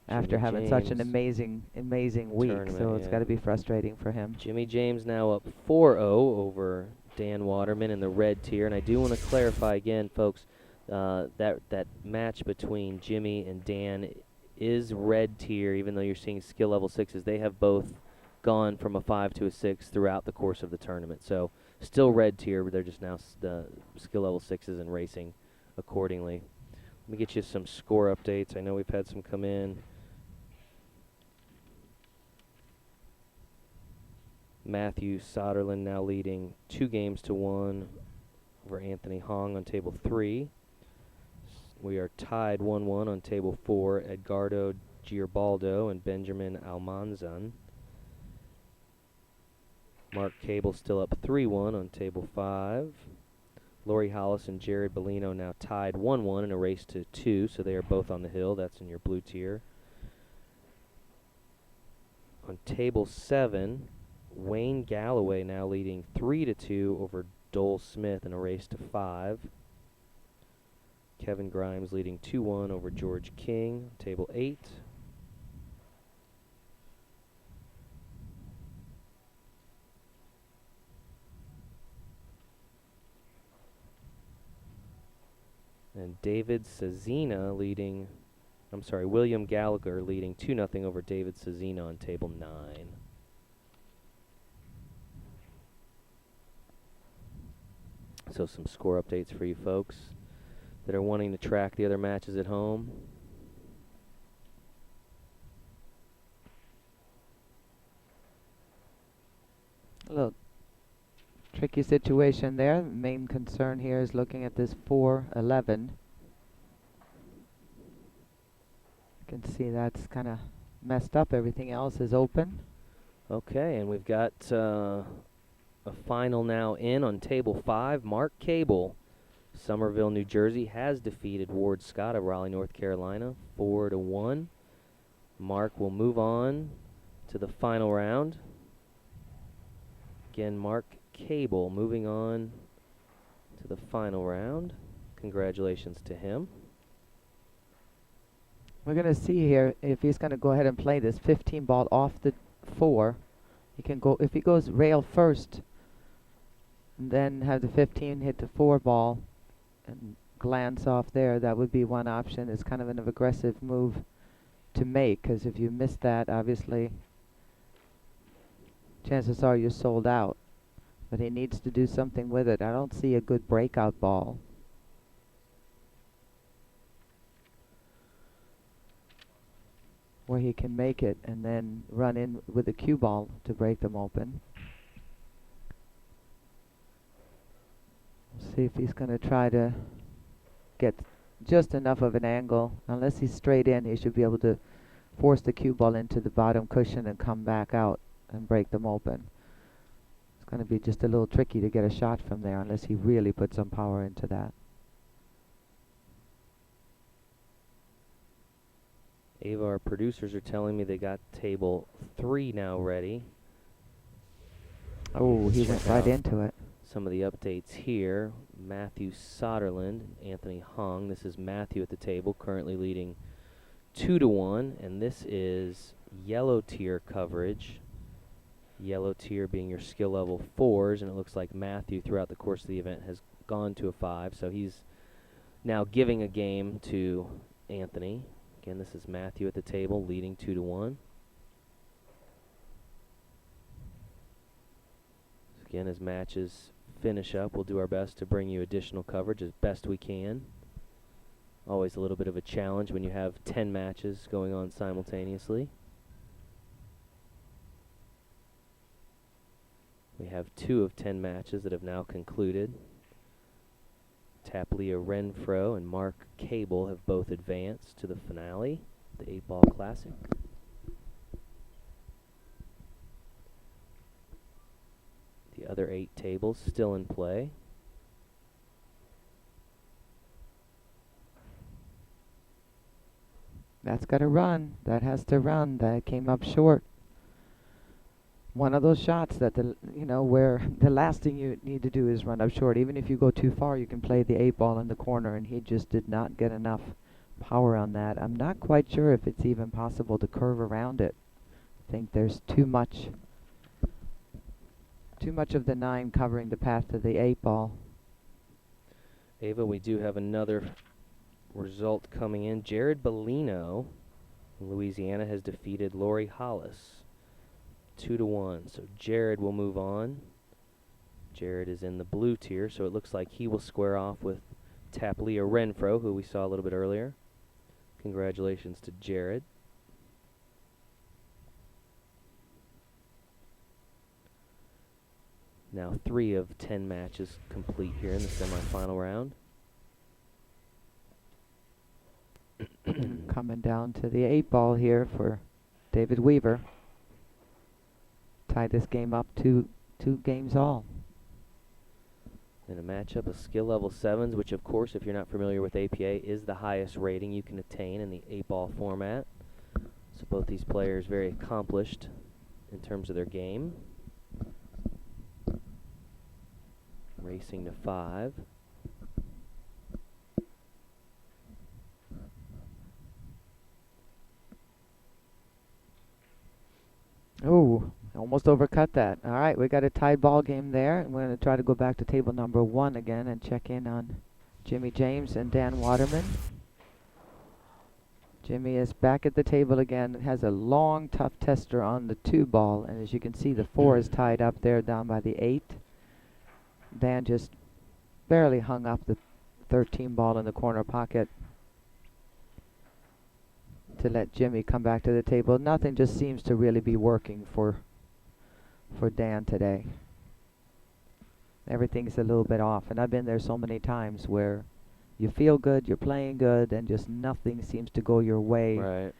after having such an amazing week. So it's got to be frustrating for him. Jimmy James now up 4-0 over Dan Waterman in the red tier, and I do want to clarify again, folks, that match between Jimmy and Dan is red tier, even though you're seeing skill level 6s. They have both gone from a 5 to a 6 throughout the course of the tournament. So still red tier, but they're just now the skill level 6s and racing accordingly. Let me get you some score updates. I know we've had some come in. Mathieu Soderlund now leading 2-1 over Anthony Hong on table 3. We are tied 1-1 on table 4. Edgardo Giarbaldo and Benjamin Almanzan. Makeable still up 3-1 on table 5. Lori Hollis and Jared Valino now tied 1-1 in a race to 2, so they are both on the hill. That's in your blue tier. On table 7, Wayne Galloway now leading 3-2 over Dole Smith in a race to 5. Kevin Grimes leading 2-1 over George King, table 8. And William Gallagher leading 2-0 over David Scecina on table 9. So some score updates for you folks that are wanting to track the other matches at home. A little tricky situation there. The main concern here is looking at this 4-11. You can see that's kind of messed up. Everything else is open. Okay, and we've got a final now in on table 5. Makeable, Somerville, New Jersey, has defeated Ward Scott of Raleigh, North Carolina, 4-1. Mark will move on to the final round. Again, Makeable moving on to the final round. Congratulations to him. We're going to see here if he's going to go ahead and play this 15 ball off the 4. He can go, if he goes rail first, and then have the 15 hit the 4 ball and glance off there, that would be one option. It's kind of an aggressive move to make, because if you miss that, obviously, chances are you're sold out. But he needs to do something with it. I don't see a good breakout ball. Where he can make it and then run in with the cue ball to break them open. See if he's going to try to get just enough of an angle. Unless he's straight in, he should be able to force the cue ball into the bottom cushion and come back out and break them open. It's going to be just a little tricky to get a shot from there unless he really puts some power into that. Ava, our producers are telling me they got table 3 now ready. Oh, he went right into it. Some of the updates here. Mathieu Soderlund, Anthony Hong. This is Mathieu at the table, currently leading 2-1, and this is yellow tier coverage. Yellow tier being your skill level 4s, and it looks like Mathieu throughout the course of the event has gone to a 5, so he's now giving a game to Anthony. Again, this is Mathieu at the table, leading 2-1. So again, as matches finish up, we'll do our best to bring you additional coverage as best we can. Always a little bit of a challenge when you have 10 matches going on simultaneously. We have 2 of 10 matches that have now concluded. Alia Renfro and Makeable have both advanced to the finale, the 8-Ball Classic. The other 8 tables still in play. That's got to run. That has to run. That came up short. One of those shots that where the last thing you need to do is run up short. Even if you go too far, you can play the 8-ball in the corner, and he just did not get enough power on that. I'm not quite sure if it's even possible to curve around it. I think there's too much of the 9 covering the path to the 8-ball. Ava, we do have another result coming in. Jared Valino in Louisiana has defeated Lori Hollis 2-1. So Jared will move on. Jared is in the blue tier, so it looks like he will square off with Alia Renfro, who we saw a little bit earlier. Congratulations to Jared. Now 3 of 10 matches complete here in the semifinal round. Coming down to the 8-ball here for David Weaver. Tie this game up to 2 games all. In a matchup of skill level 7s, which of course, if you're not familiar with APA, is the highest rating you can attain in the 8-ball format. So both these players very accomplished in terms of their game. Racing to 5. Oh, almost overcut that. All right, we got a tied ball game there. We're going to try to go back to table number 1 again and check in on Jimmy James and Dan Waterman. Jimmy is back at the table again. Has a long, tough tester on the 2-ball, and as you can see, the 4 is tied up there down by the 8. Dan just barely hung up the 13 ball in the corner pocket to let Jimmy come back to the table. Nothing just seems to really be working for Dan today. Everything's a little bit off, and I've been there so many times where you feel good, you're playing good, and just nothing seems to go your way. Right.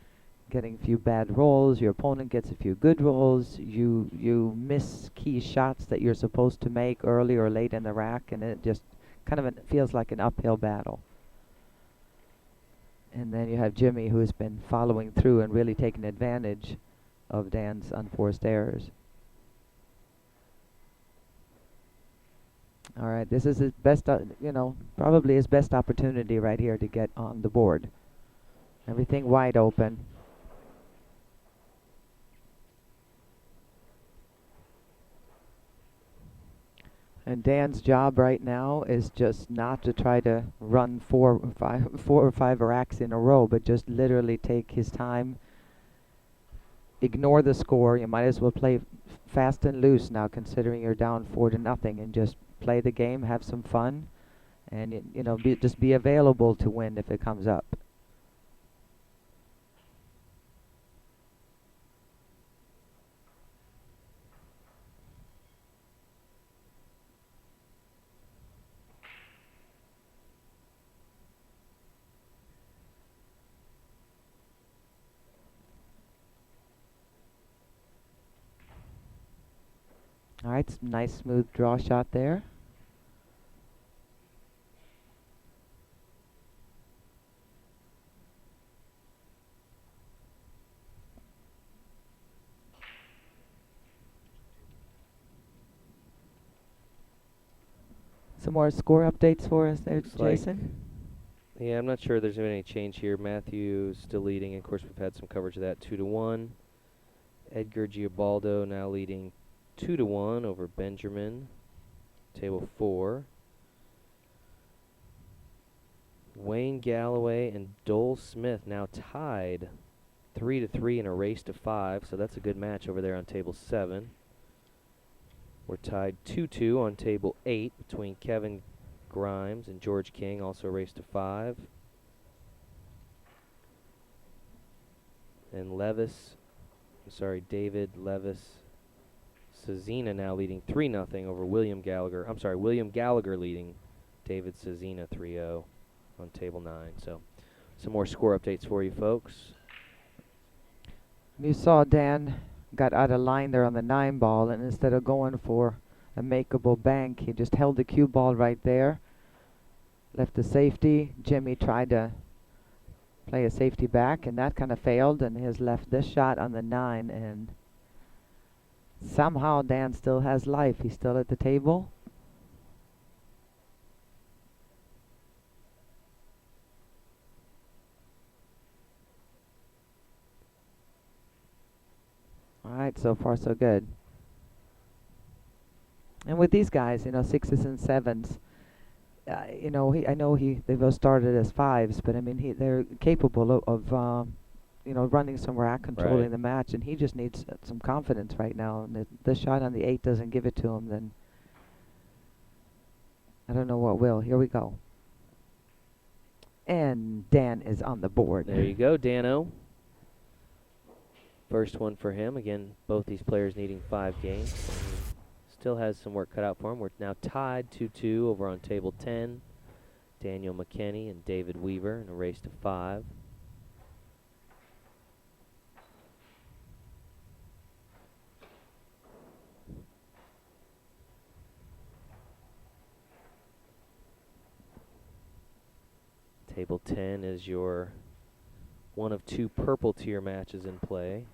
Getting a few bad rolls, your opponent gets a few good rolls, you miss key shots that you're supposed to make early or late in the rack, and it just kind of feels like an uphill battle. And then you have Jimmy, who's been following through and really taking advantage of Dan's unforced errors. All right, this is his best, probably his best opportunity right here to get on the board. Everything wide open. And Dan's job right now is just not to try to run four or five racks in a row, but just literally take his time, ignore the score. You might as well play fast and loose now, considering you're down 4-0, and just play the game, have some fun, and just be available to win if it comes up. All right, nice smooth draw shot there. Some more score updates for us there, Jason? Yeah, I'm not sure there's been any change here. Mathieu still leading. Of course, we've had some coverage of that, 2-1. Edgar Giabaldo now leading 2-1 over Benjamin. Table 4. Wayne Galloway and Dole Smith now tied 3-3 in a race to 5. So that's a good match over there on table 7. We're tied 2-2 on table 8 between Kevin Grimes and George King, also a race to 5. And David Levis Scecina now leading 3-0 over William Gallagher. William Gallagher leading David Scecina 3-0 on table 9. So some more score updates for you folks. You saw Dan got out of line there on the 9-ball, and instead of going for a makeable bank, he just held the cue ball right there, left the safety. Jimmy tried to play a safety back, and that kind of failed, and has left this shot on the 9, and somehow Dan still has life. He's still at the table. All right, so far so good. And with these guys, 6s and 7s, I know they've all started as 5s, but I mean they're capable of running some rack, controlling the match, and he just needs some confidence right now. And if the shot on the 8 doesn't give it to him, then I don't know what will. Here we go. And Dan is on the board. There you go, Dano. First one for him. Again, both these players needing 5 games. still has some work cut out for him. We're now tied 2-2 over on table 10. Daniel McKinney and David Weaver in a race to 5. Table 10 is your one of 2 purple tier matches in play.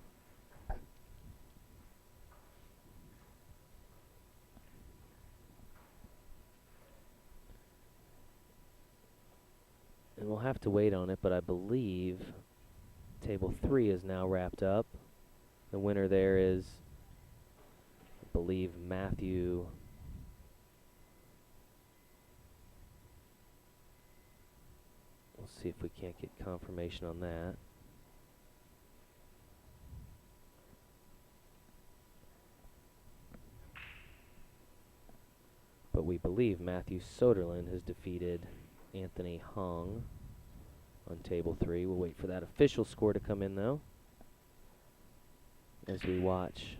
And we'll have to wait on it, but I believe table 3 is now wrapped up. The winner there is, I believe, Mathieu. We'll see if we can't get confirmation on that. But we believe Mathieu Soderlund has defeated Anthony Hong on table 3. We'll wait for that official score to come in, though, as we watch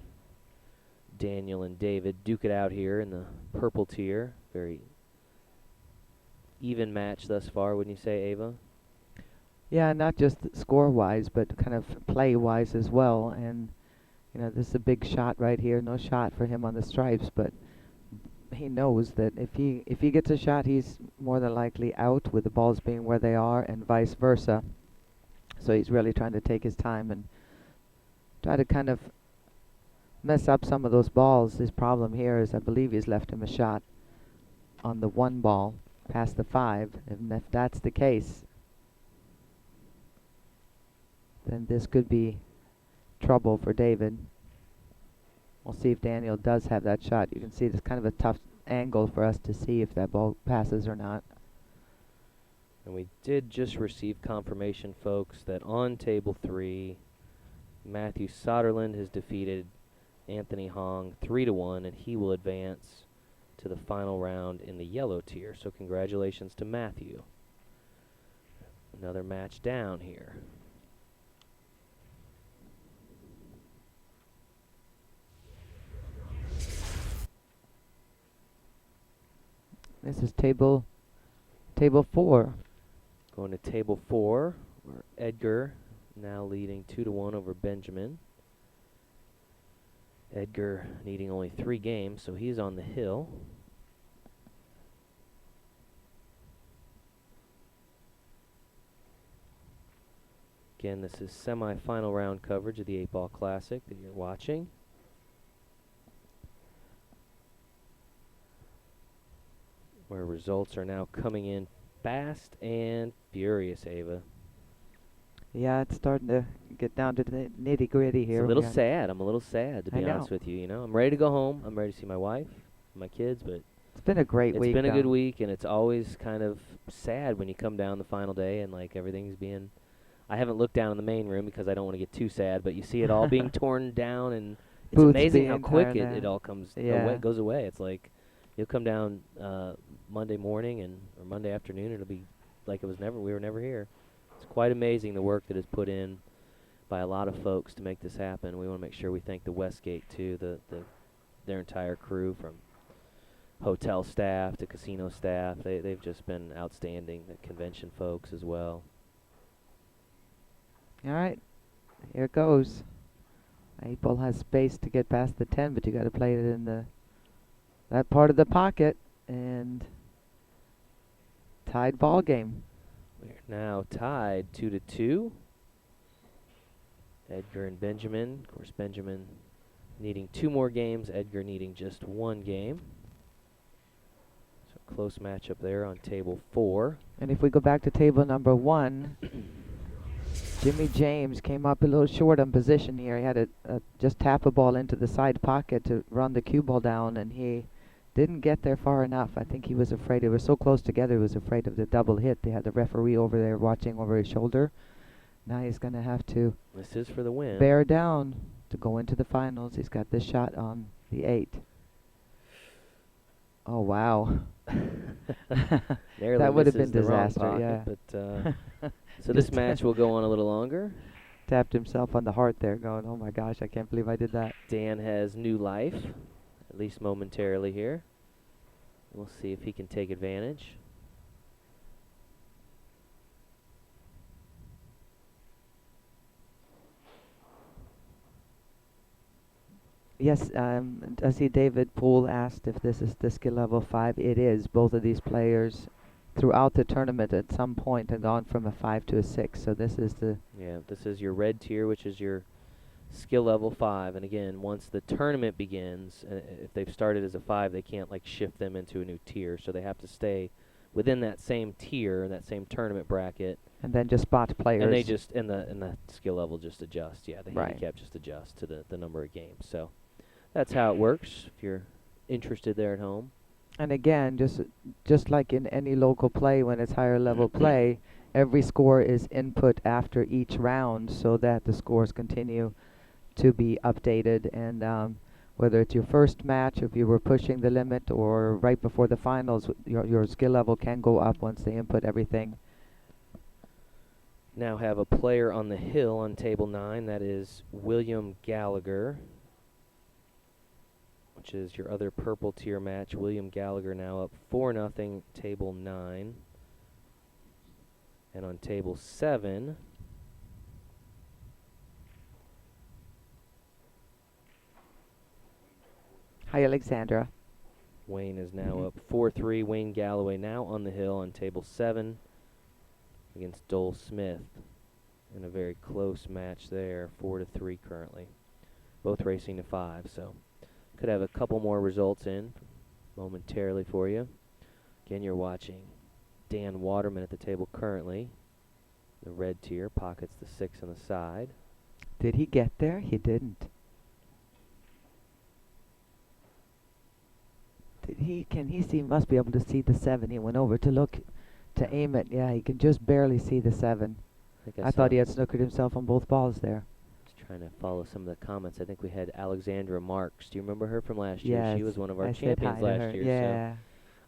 Daniel and David duke it out here in the purple tier. Very even match thus far, wouldn't you say, Ava? Yeah, not just score-wise, but kind of play-wise as well. And, you know, this is a big shot right here. No shot for him on the stripes, but he knows that if he gets a shot, he's more than likely out, with the balls being where they are, and vice versa. So he's really trying to take his time and try to kind of mess up some of those balls. His problem here is I believe he's left him a shot on the 1 ball past the 5. And if that's the case, then this could be trouble for David. We'll see if Daniel does have that shot. You can see it's kind of a tough angle for us to see if that ball passes or not. And we did just receive confirmation, folks, that on table 3, Mathieu Soderlund has defeated Anthony Hong 3-1, and he will advance to the final round in the yellow tier. So congratulations to Mathieu. Another match down here. This is table 4. Going to table 4, where Edgar now leading 2-1 over Benjamin. Edgar needing only 3 games, so he's on the hill. Again, this is semi-final round coverage of the 8-Ball Classic that you're watching. Where results are now coming in fast and furious, Ava. Yeah, it's starting to get down to the nitty-gritty here. It's a little sad. I'm a little sad, to be I honest know. with you. You know, I'm ready to go home. I'm ready to see my wife, my kids, but It's been a great week. it's been a good week, and it's always kind of sad when you come down the final day and like everything's being. I haven't looked down in the main room because I don't want to get too sad, but you see it all being torn down, and it's Booths amazing how being quick torn it down. all comes Yeah. away, goes away. It's like you'll come down Monday morning or Monday afternoon, it'll be like we were never here. It's quite amazing the work that is put in by a lot of folks to make this happen. We want to make sure we thank the Westgate too, their entire crew, from hotel staff to casino staff. They've just been outstanding. The convention folks as well. All right, here it goes. 8-Ball has space to get past the 10, but you got to play it in that part of the pocket, and tied ball game. We're now tied 2-2. Edgar and Benjamin. Of course, Benjamin needing 2 more games, Edgar needing just 1 game. So close matchup there on table 4. And if we go back to table number 1, Jimmy James came up a little short on position here. He had to just tap a ball into the side pocket to run the cue ball down, and he didn't get there far enough. I think he was afraid. They were so close together, he was afraid of the double hit. They had the referee over there watching over his shoulder. Now he's going to have to This is for the win. bear down to go into the finals. He's got this shot on the 8. Oh, wow. That would have been misses the wrong disaster, pocket, yeah. But so this match will go on a little longer. Tapped himself on the heart there, going, oh my gosh, I can't believe I did that. Dan has new life at least momentarily here. We'll see if he can take advantage. Yes, I see David Poole asked if this is the skill level 5. It is. Both of these players throughout the tournament at some point have gone from a 5 to a 6. So this is the... Yeah, this is your red tier, which is your skill level 5. And again, once the tournament begins, if they've started as a 5, they can't like shift them into a new tier. So they have to stay within that same tier, that same tournament bracket. And then just spot players. And they just, and the skill level just adjusts. Yeah, the Right. handicap just adjusts to the number of games. So that's how it works if you're interested there at home. And again, just like in any local play, when it's higher level play, every score is input after each round so that the scores continue to be updated. And whether it's your first match, if you were pushing the limit, or right before the finals, your skill level can go up once they input everything. Now have a player on the hill on table 9. That is William Gallagher, which is your other purple tier match. William Gallagher now up 4-0, table 9. And on table 7, Hi, Alexandra. Wayne is now up 4-3. Wayne Galloway now on the hill on table 7 against Dole Smith in a very close match there, 4-3 currently. Both racing to 5, so could have a couple more results in momentarily for you. Again, you're watching Dan Waterman at the table currently. The red tier pockets the 6 on the side. Did he get there? He didn't. Did he? Can he see? Must be able to see the 7. He went over to look, to aim it. Yeah, he can just barely see the 7. I thought he had snookered himself on both balls there. Just trying to follow some of the comments. I think we had Alexandra Marks. Do you remember her from last year? Yes, She was one of our I said champions hi to last her. year. Yeah. So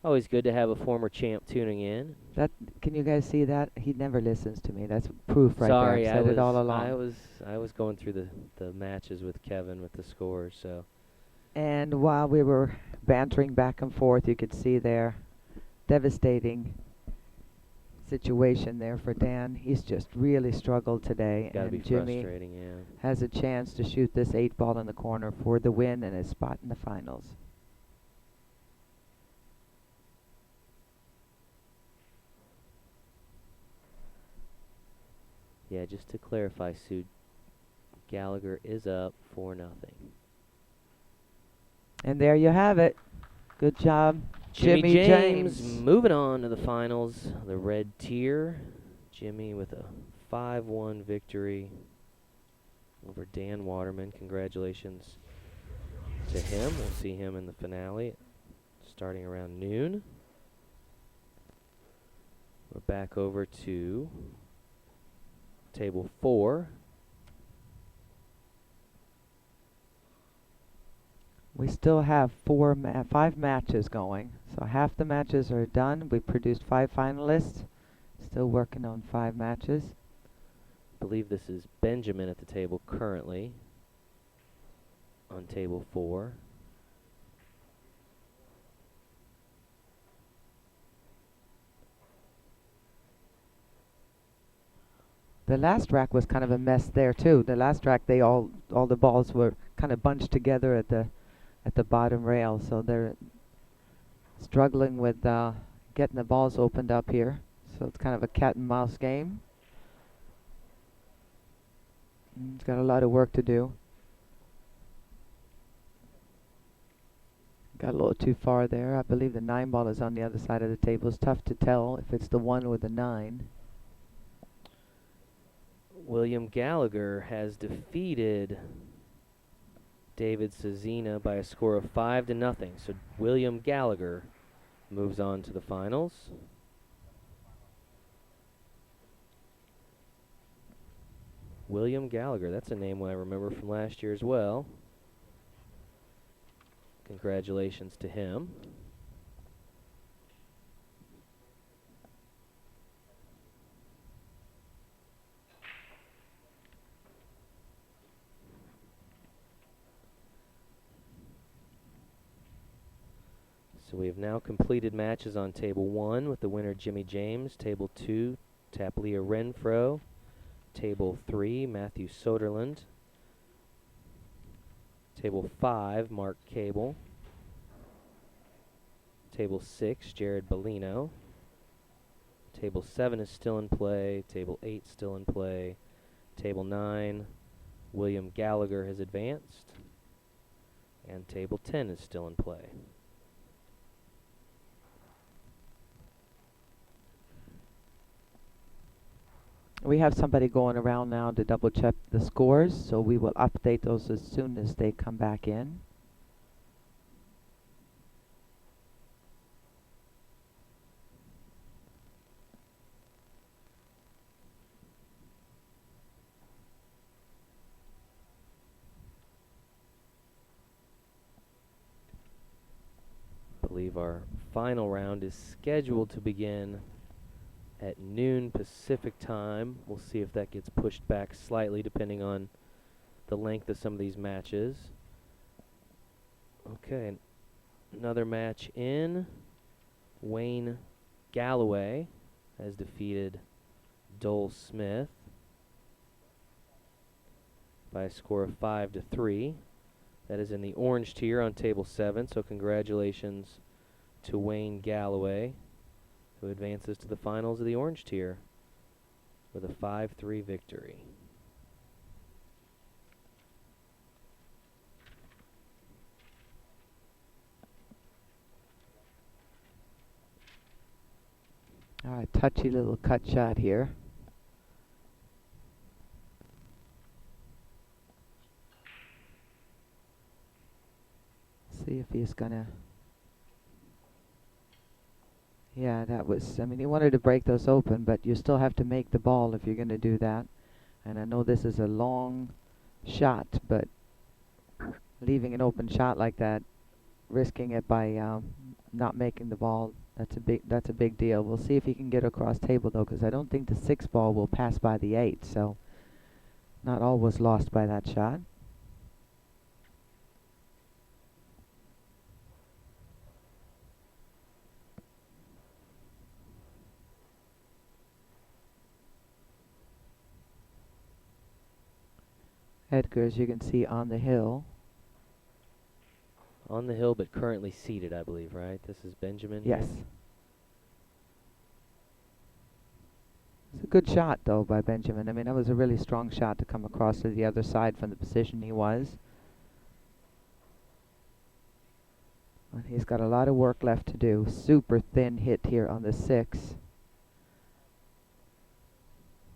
always good to have a former champ tuning in. That, can you guys see that? He never listens to me. That's proof right Sorry, there. I've said it all along. I was going through the matches with Kevin with the scores, so. And while we were bantering back and forth, you could see there, devastating situation there for Dan. He's just really struggled today. Gotta be and Jimmy frustrating, yeah. has a chance to shoot this 8 ball in the corner for the win and a spot in the finals. Yeah, just to clarify, Sue, Gallagher is up 4-0. And there you have it. Good job, Jimmy James moving on to the finals, the red tier. Jimmy with a 5-1 victory over Dan Waterman. Congratulations to him. We'll see him in the finale starting around noon. We're back over to table 4. We still have 5 matches going. So half the matches are done. We produced 5 finalists. Still working on 5 matches. I believe this is Benjamin at the table currently on table 4. The last rack was kind of a mess there too. The last rack, they all the balls were kind of bunched together at the bottom rail, so they're struggling with getting the balls opened up here. So it's kind of a cat and mouse game. It's got a lot of work to do. Got a little too far there. I believe the 9 ball is on the other side of the table. It's tough to tell if it's the 1 or the 9. William Gallagher has defeated David Scecina by a score of 5-0. So William Gallagher moves on to the finals. William Gallagher, that's a name I remember from last year as well. Congratulations to him. So we have now completed matches on Table 1 with the winner Jimmy James. Table 2, Alia Renfro. Table 3, Mathieu Soderlund. Table 5, Makeable. Table 6, Jared Valino. Table 7 is still in play. Table 8 still in play. Table 9, William Gallagher has advanced. And Table 10 is still in play. We have somebody going around now to double check the scores, so we will update those as soon as they come back in. I believe our final round is scheduled to begin at noon Pacific time. We'll see if that gets pushed back slightly depending on the length of some of these matches. Okay, another match in. Wayne Galloway has defeated Dole Smith by a score of 5-3. That is in the orange tier on Table 7, so congratulations to Wayne Galloway, who advances to the finals of the orange tier with a 5-3 victory. All right, touchy little cut shot here. See if he's gonna. Yeah, that was, I mean, he wanted to break those open, but you still have to make the ball if you're going to do that. And I know this is a long shot, but leaving an open shot like that, risking it by not making the ball, that's a big deal. We'll see if he can get across table though, because I don't think the 6 ball will pass by the 8, so not all was lost by that shot. Edgar, as you can see, on the hill. On the hill, but currently seated, I believe, right? This is Benjamin? Yes. Here? It's a good shot, though, by Benjamin. I mean, that was a really strong shot to come across to the other side from the position he was. And he's got a lot of work left to do. Super thin hit here on the 6.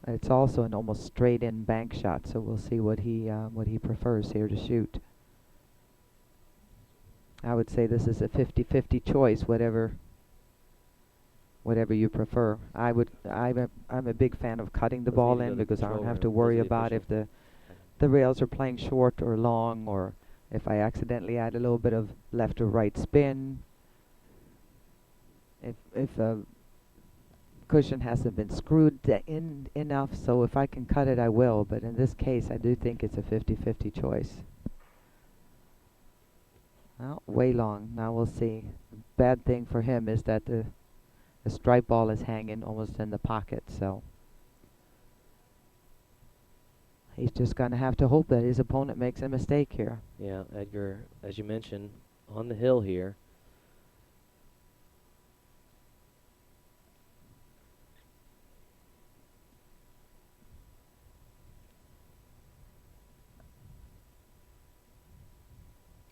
It's also an almost straight-in bank shot, so we'll see what he prefers here to shoot. I would say this is a 50-50 choice, whatever you prefer. I'm a big fan of cutting the ball in because I don't have to worry about if the rails are playing short or long, or if I accidentally add a little bit of left or right spin. If a cushion hasn't been screwed in enough, so if I can cut it, I will. But in this case, I do think it's a 50-50 choice. Well, way long. Now we'll see. The bad thing for him is that the stripe ball is hanging almost in the pocket, so he's just going to have to hope that his opponent makes a mistake here. Yeah, Edgar, as you mentioned, on the hill here.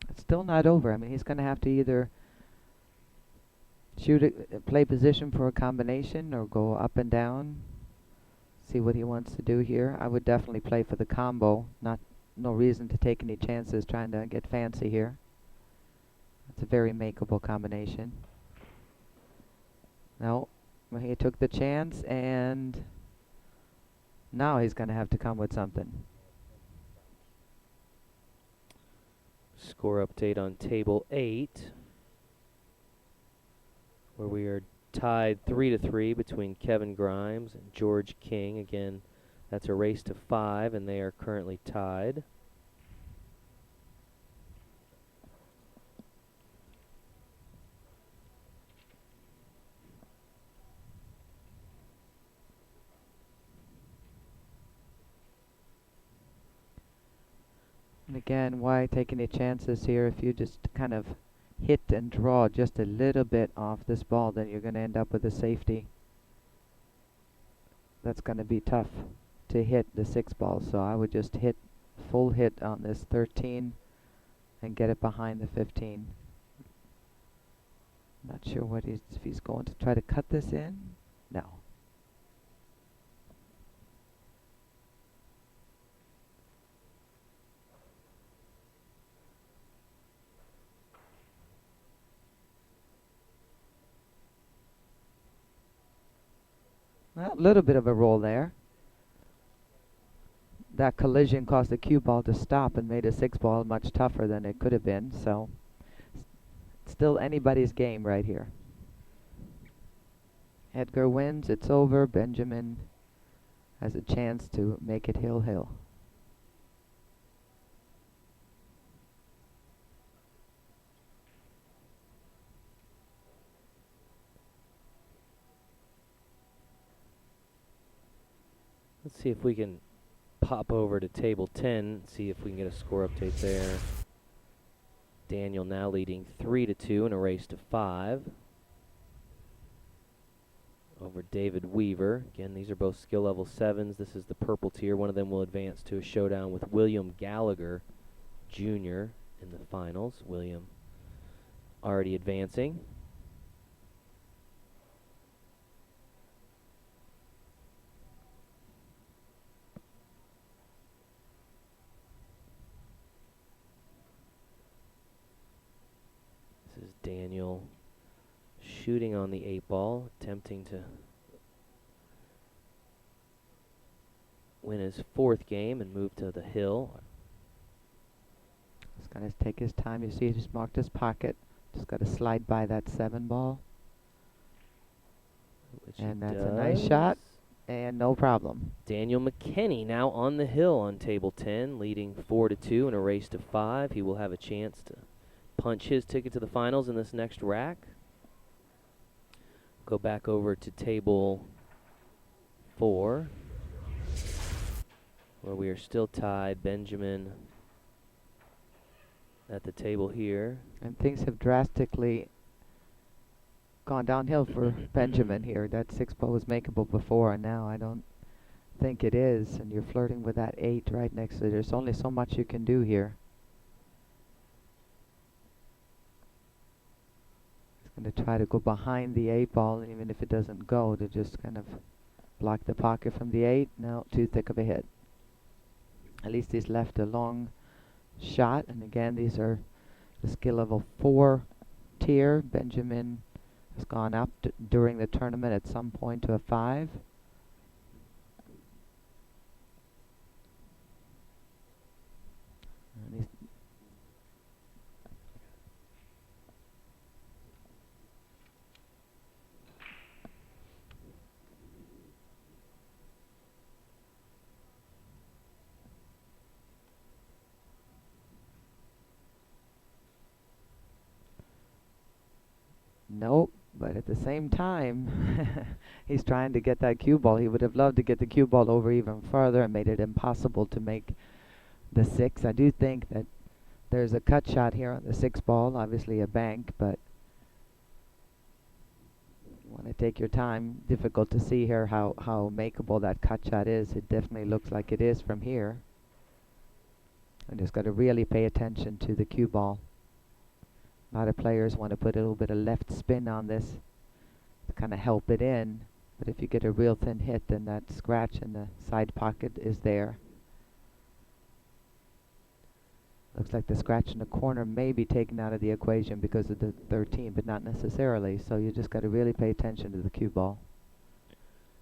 It's still not over. I mean, he's going to have to either shoot it, play position for a combination, or go up and down. See what he wants to do here. I would definitely play for the combo. No reason to take any chances trying to get fancy here. It's a very makeable combination. No, well, he took the chance, and now he's going to have to come with something. Score update on Table 8, where we are tied 3-3 between Kevin Grimes and George King. Again, that's a race to 5, and they are currently tied. And again, why take any chances here? If you just kind of hit and draw just a little bit off this ball, then you're going to end up with a safety. That's going to be tough to hit the 6 ball, so I would just hit full hit on this 13 and get it behind the 15. Not sure what if he's going to try to cut this in. No. Well, a little bit of a roll there. That collision caused the cue ball to stop and made a 6 ball much tougher than it could have been, so still anybody's game right here. Edgar wins, it's over. Benjamin has a chance to make it hill-hill. Let's see if we can pop over to table 10, see if we can get a score update there. Daniel now leading 3-2 in a race to 5 over David Weaver. Again, these are both skill level 7s. This is the purple tier. One of them will advance to a showdown with William Gallagher Jr. in the finals. William already advancing. This is Daniel shooting on the 8 ball, attempting to win his 4th game and move to the hill. He's going to take his time. You see he's marked his pocket. Just got to slide by that 7 ball. And that's a nice shot, and no problem. Daniel McKinney now on the hill on table 10, leading 4-2 in a race to 5. He will have a chance to punch his ticket to the finals in this next rack. Go back over to table 4, where we are still tied. Benjamin at the table here. And things have drastically gone downhill for Benjamin here. That 6 ball was makeable before, and now I don't think it is. And you're flirting with that 8 right next to it. There's only so much you can do here. He's going to try to go behind the 8 ball, and even if it doesn't go, to just kind of block the pocket from the 8. No, too thick of a hit. At least he's left a long shot, and again, these are the skill level 4 tier. Benjamin has gone up during the tournament at some point to a 5. And he's nope. But at the same time, he's trying to get that cue ball. He would have loved to get the cue ball over even further and made it impossible to make the 6. I do think that there's a cut shot here on the 6 ball, obviously a bank, but you want to take your time. Difficult to see here how makeable that cut shot is. It definitely looks like it is from here. And just got to really pay attention to the cue ball. A lot of players want to put a little bit of left spin on this to kind of help it in. But if you get a real thin hit, then that scratch in the side pocket is there. Looks like the scratch in the corner may be taken out of the equation because of the 13, but not necessarily. So you just got to really pay attention to the cue ball.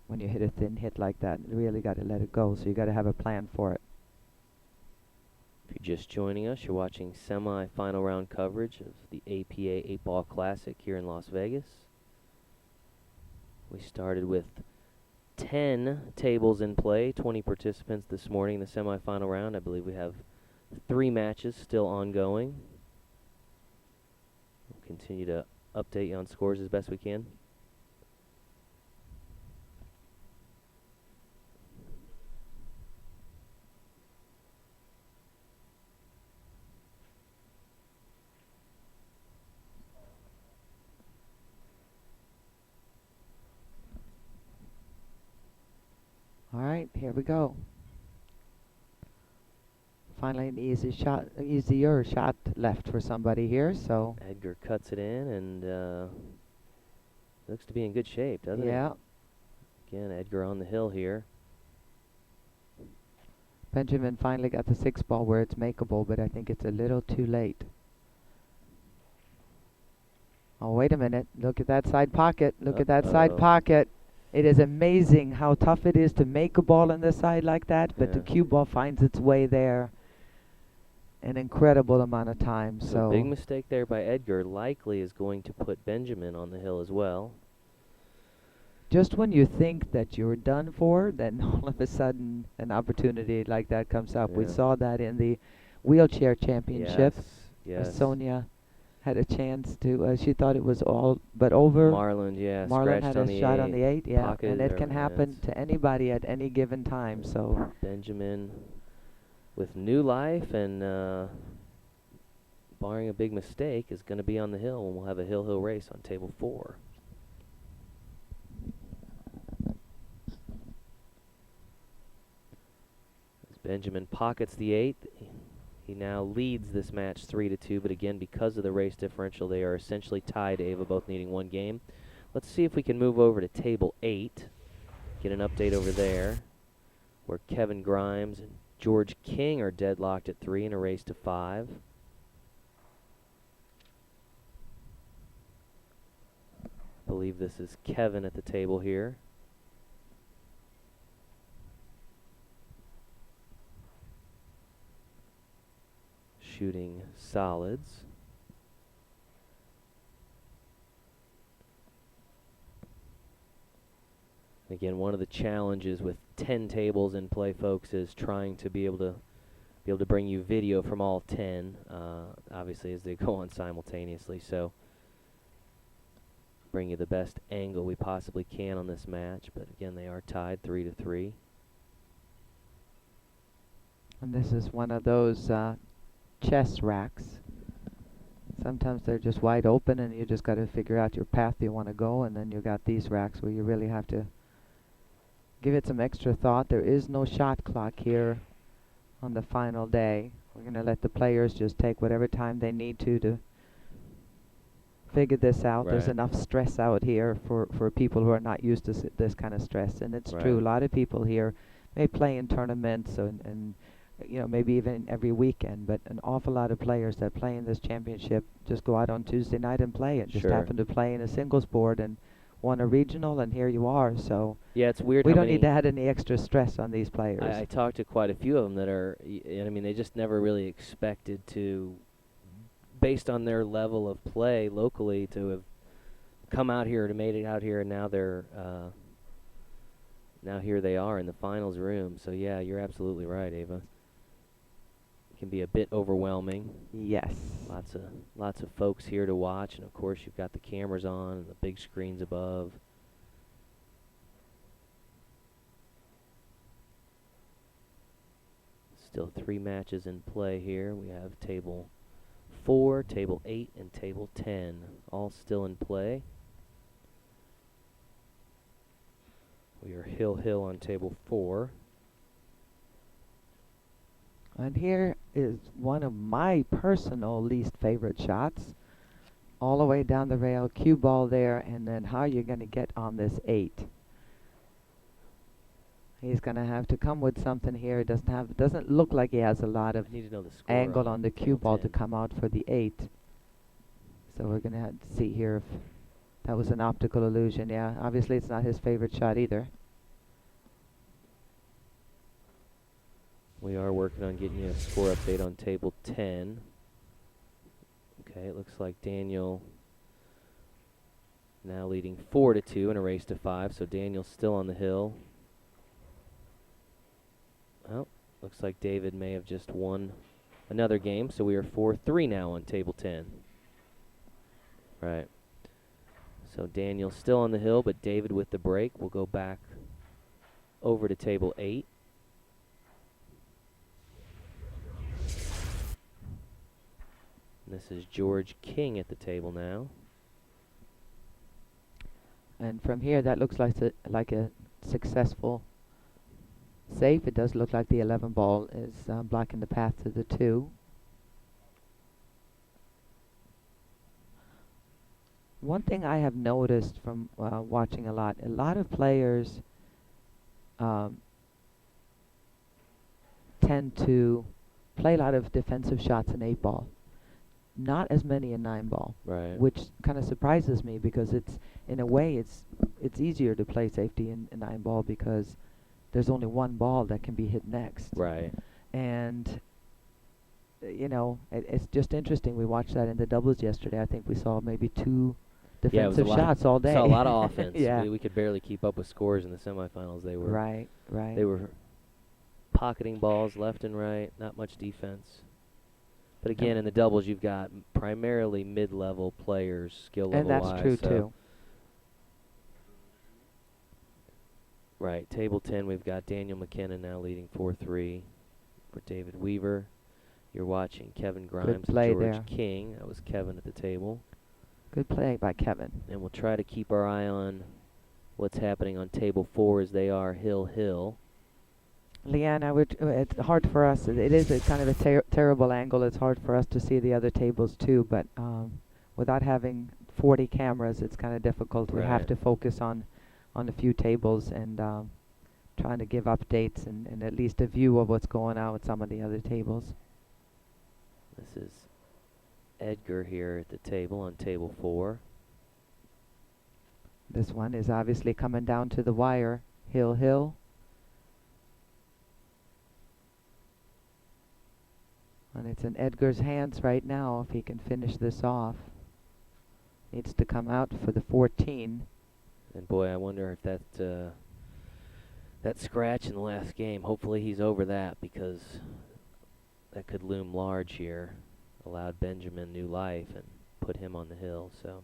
When you hit a thin hit like that, you really got to let it go. So you got to have a plan for it. If you're just joining us, you're watching semi-final round coverage of the APA 8-Ball Classic here in Las Vegas. We started with 10 tables in play, 20 participants this morning in the semi-final round. I believe we have 3 matches still ongoing. We'll continue to update you on scores as best we can. here we go. Finally, an easier shot left for somebody here. So Edgar cuts it in and looks to be in good shape, doesn't he? yeah. Again, Edgar on the hill here. Benjamin finally got the 6 ball where it's makeable, but I think it's a little too late. Oh, wait a minute. Look at that side pocket. Look at that side pocket. It is amazing how tough it is to make a ball on the side like that, but the cue ball finds its way there an incredible amount of time. So big mistake there by Edgar likely is going to put Benjamin on the hill as well. Just when you think that you're done for, then all of a sudden an opportunity like that comes up. We saw that in the wheelchair championship. Yes. Sonia had a chance to, she thought it was all but over. Marlon had a shot on the 8, and it can happen yes. to anybody at any given time. So Benjamin with new life and barring a big mistake is going to be on the hill, and we'll have a hill race on table 4. As Benjamin pockets the 8, he now leads this match 3-2, but again, because of the race differential, they are essentially tied, Ava, both needing 1 game. Let's see if we can move over to table 8, get an update over there, where Kevin Grimes and George King are deadlocked at 3 in a race to 5. I believe this is Kevin at the table here. Shooting solids. Again, one of the challenges with 10 tables in play, folks, is trying to be able to bring you video from all 10, obviously as they go on simultaneously. So bring you the best angle we possibly can on this match. But again, they are tied 3-3. And this is one of those chess racks. Sometimes they're just wide open and you just got to figure out your path you want to go, and then you got these racks where you really have to give it some extra thought. There is no shot clock here on the final day. We're going to let the players just take whatever time they need to figure this out. There's enough stress out here for people who are not used to this kind of stress, and it's true. A lot of people here may play in tournaments and you know, maybe even every weekend, but an awful lot of players that play in this championship just go out on Tuesday night and play it. Just happen to play in a singles board and won a regional, and here you are. So yeah, it's weird. We don't need to add any extra stress on these players. I talked to quite a few of them that are, I mean, they just never really expected to, based on their level of play locally, to have come out here, to made it out here, and now they're, now here they are in the finals room. So yeah, you're absolutely right, Ava. Can be a bit overwhelming. Yes. Lots of folks here to watch, and of course you've got the cameras on and the big screens above. Still 3 matches in play here. We have table 4, table 8, and table 10, all still in play. We are hill on table 4. And here is one of my personal least favorite shots. All the way down the rail, cue ball there, and then how you're going to get on this 8. He's going to have to come with something here. Doesn't look like he has a lot of angle on the cue ball to come out for the 8. So we're going to have to see here if that was an optical illusion. Yeah, obviously it's not his favorite shot either. We are working on getting you a score update on table 10. Okay, it looks like Daniel now leading 4-2 in a race to 5, so Daniel's still on the hill. Well, looks like David may have just won another game, so we are 4-3 now on table 10. Right. So Daniel's still on the hill, but David with the break will go back over to table 8. This is George King at the table now. And from here, that looks like a successful safe. It does look like the 11 ball is blocking the path to the 2. One thing I have noticed from watching a lot of players tend to play a lot of defensive shots in 8 ball. Not as many in 9 ball, Right. which kind of surprises me because it's in a way it's easier to play safety in 9 ball because there's only one ball that can be hit next. Right. And you know, it's just interesting. We watched that in the doubles yesterday. I think we saw maybe 2 defensive shots all day. Saw a lot of offense. Yeah. We could barely keep up with scores in the semifinals. They were right. They were pocketing balls left and right. Not much defense. But again, in the doubles, you've got primarily mid-level players, skill level wise. And that's true too. Right. Table 10, we've got Daniel McKinnon now leading 4-3 for David Weaver. You're watching Kevin Grimes and George there. King. That was Kevin at the table. Good play by Kevin. And we'll try to keep our eye on what's happening on table 4 as they are Hill. Leanne, it's hard for us. It is a kind of a terrible angle. It's hard for us to see the other tables too, but without having 40 cameras, it's kind of difficult. Right. We have to focus on a few tables and trying to give updates and at least a view of what's going on with some of the other tables. This is Edgar here at the table on table 4. This one is obviously coming down to the wire. Hill. And it's in Edgar's hands right now if he can finish this off. Needs to come out for the 14. And boy, I wonder if that scratch in the last game, hopefully he's over that because that could loom large here. Allowed Benjamin new life and put him on the hill, so.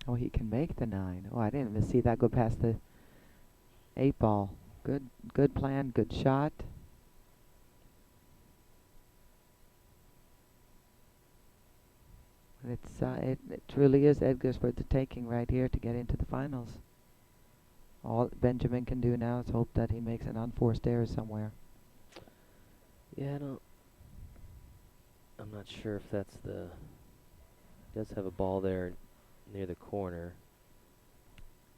Oh, he can make the 9. Oh, I didn't even see that go past the 8 ball. Good plan, good shot. It truly is Edgar's for the taking right here to get into the finals. All Benjamin can do now is hope that he makes an unforced error somewhere. Yeah, I'm not sure if that's he does have a ball there near the corner.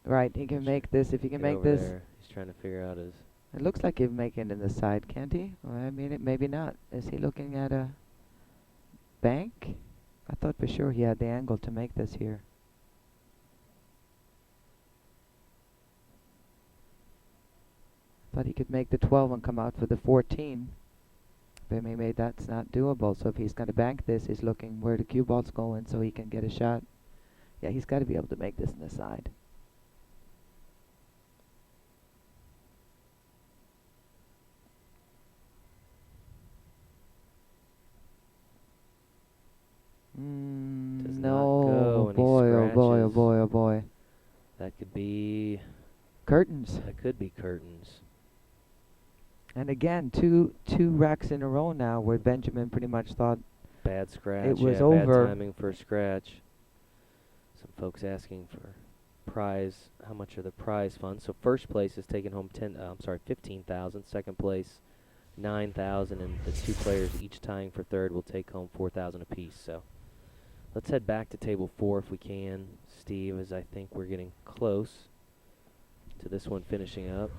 Right, he can make this. If he can make this. There. He's trying to figure out his. It looks like he'll make it in the side, can't he? Well, I mean, maybe not. Is he looking at a bank? I thought for sure he had the angle to make this here. Thought he could make the 12 and come out for the 14. But maybe that's not doable. So if he's going to bank this, he's looking where the cue ball's going so he can get a shot. Yeah, he's got to be able to make this in the side. No, oh boy. That could be curtains. That could be curtains. And again, two racks in a row now where Benjamin pretty much thought bad scratch. It was over. Bad timing for a scratch. Some folks asking for prize. How much are the prize funds? So first place is taking home 15,000. Second place, 9,000, and the 2 players each tying for third will take home 4,000 apiece. So let's head back to table 4 if we can, Steve, as I think we're getting close to this one finishing up.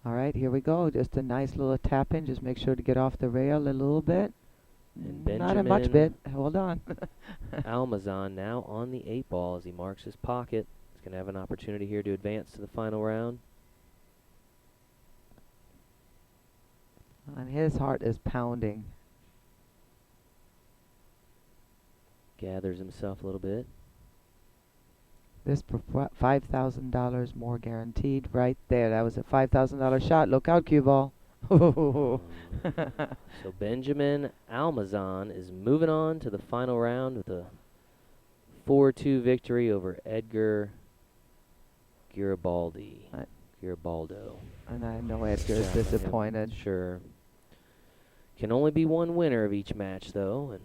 All right, here we go. Just a nice little tap in. Just make sure to get off the rail a little bit. And not a much bit. Hold on. Almazan now on the 8 ball as he marks his pocket. He's going to have an opportunity here to advance to the final round. And his heart is pounding. Gathers himself a little bit. This for $5,000 more guaranteed right there. That was a $5,000 shot. Look out, cue ball. So Benjamin Almazan is moving on to the final round with a 4-2 victory over Edgar Garibaldi. Garibaldo. And I know Edgar is disappointed. Sure. Can only be one winner of each match, though, and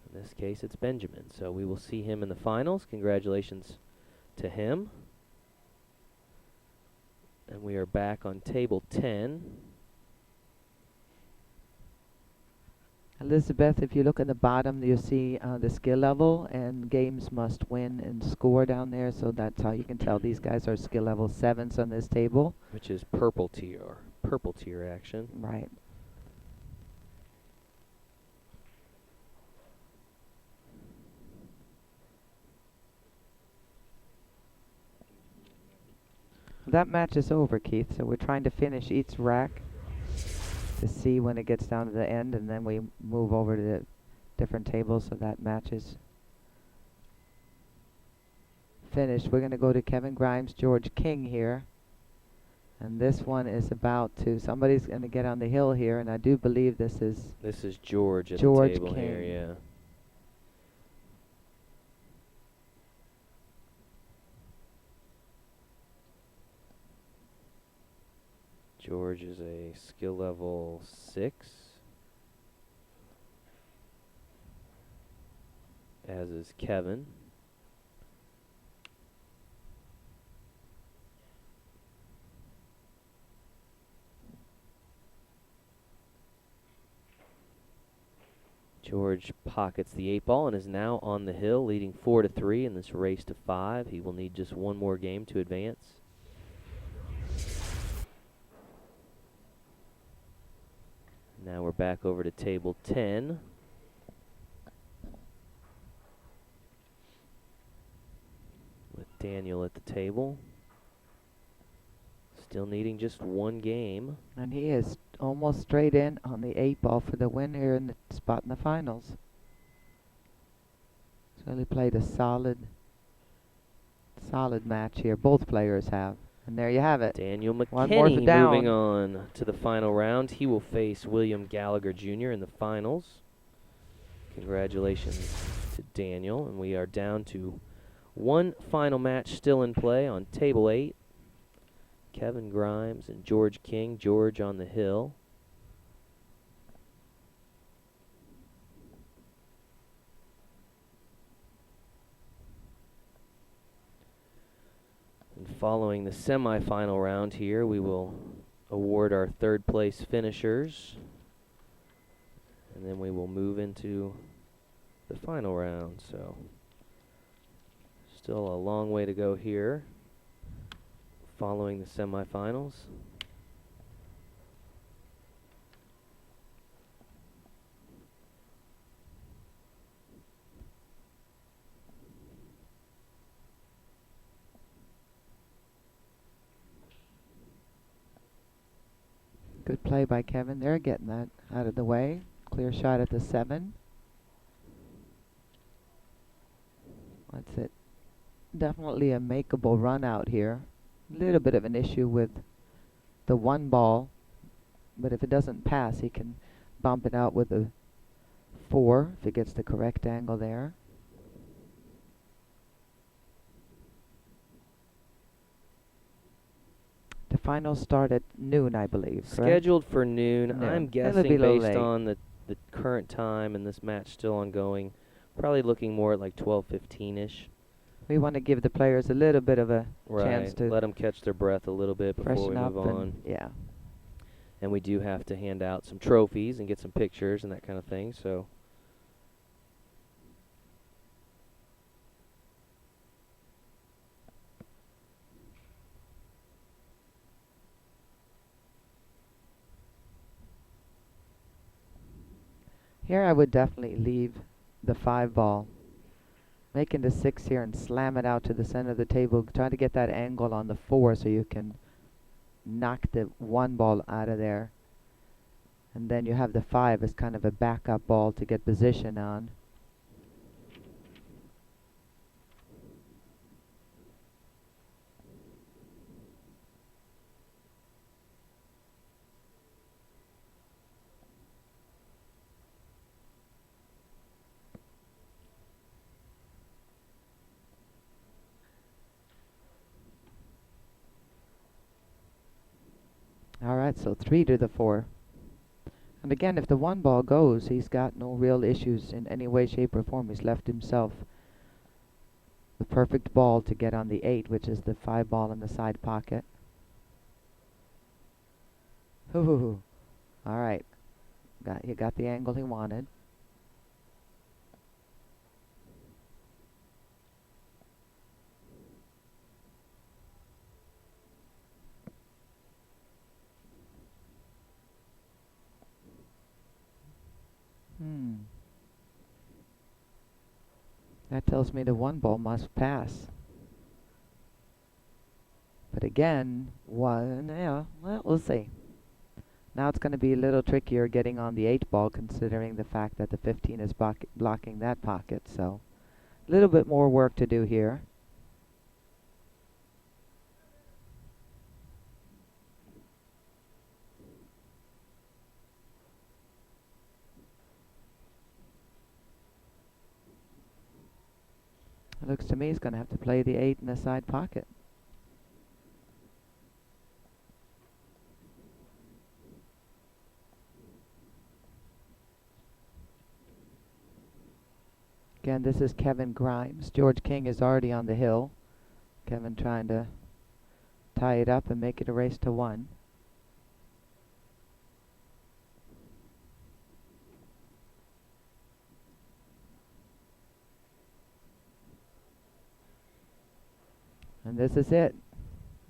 in this case it's Benjamin. So we will see him in the finals. Congratulations to him. And we are back on table 10. Elizabeth, if you look at the bottom, you see the skill level, and games must win and score down there, so that's how you can tell these guys are skill level 7s on this table. Which is purple tier action. Right. That match is over, Keith, so we're trying to finish each rack to see when it gets down to the end, and then we move over to the different tables so that match is finished. We're going to go to Kevin Grimes, George King here. And this one is about to, somebody's going to get on the hill here, and I do believe this is George at George the table King. here, yeah. George is a skill level 6, as is Kevin. George pockets the 8-ball and is now on the hill, leading 4-3 in this race to 5. He will need just one more game to advance. Now we're back over to table 10. With Daniel at the table. Still needing just one game. And he is almost straight in on the 8-ball for the win here in the spot in the finals. He's really played a solid match here. Both players have. And there you have it. Daniel One more McKinney down. moving on to the final round. He will face William Gallagher Jr. in the finals. Congratulations to Daniel. And we are down to one final match still in play on table 8. Kevin Grimes and George King. George on the hill. And following the semifinal round here, we will award our third place finishers. And then we will move into the final round. So still a long way to go here following the semifinals. Good play by Kevin. They're getting that out of the way. Clear shot at the 7. That's it. Definitely a makeable run out here. A little bit of an issue with the 1 ball, but if it doesn't pass, he can bump it out with a 4 if it gets the correct angle there. The finals start at noon, I believe. Scheduled for noon. I'm guessing based on the current time and this match still ongoing, probably looking more at like 12:15-ish. We want to give the players a little bit of a chance to let them catch their breath a little bit before we move on. Yeah. And we do have to hand out some trophies and get some pictures and that kind of thing. So here I would definitely leave the 5 ball. Making the 6 here and slam it out to the center of the table. Try to get that angle on the 4 so you can knock the 1 ball out of there. And then you have the 5 as kind of a backup ball to get position on. set, so 3 to the 4. And again, if the 1 ball goes, he's got no real issues in any way, shape, or form. He's left himself the perfect ball to get on the 8, which is the 5 ball in the side pocket. Hoo-hoo-hoo. All right. He got the angle he wanted. That tells me the 1 ball must pass. But again, yeah, well, we'll see. Now it's going to be a little trickier getting on the 8 ball, considering the fact that the 15 is blocking that pocket. So a little bit more work to do here. It looks to me he's going to have to play the 8 in the side pocket. Again, this is Kevin Grimes. George King is already on the hill. Kevin trying to tie it up and make it a race to 1. And this is it.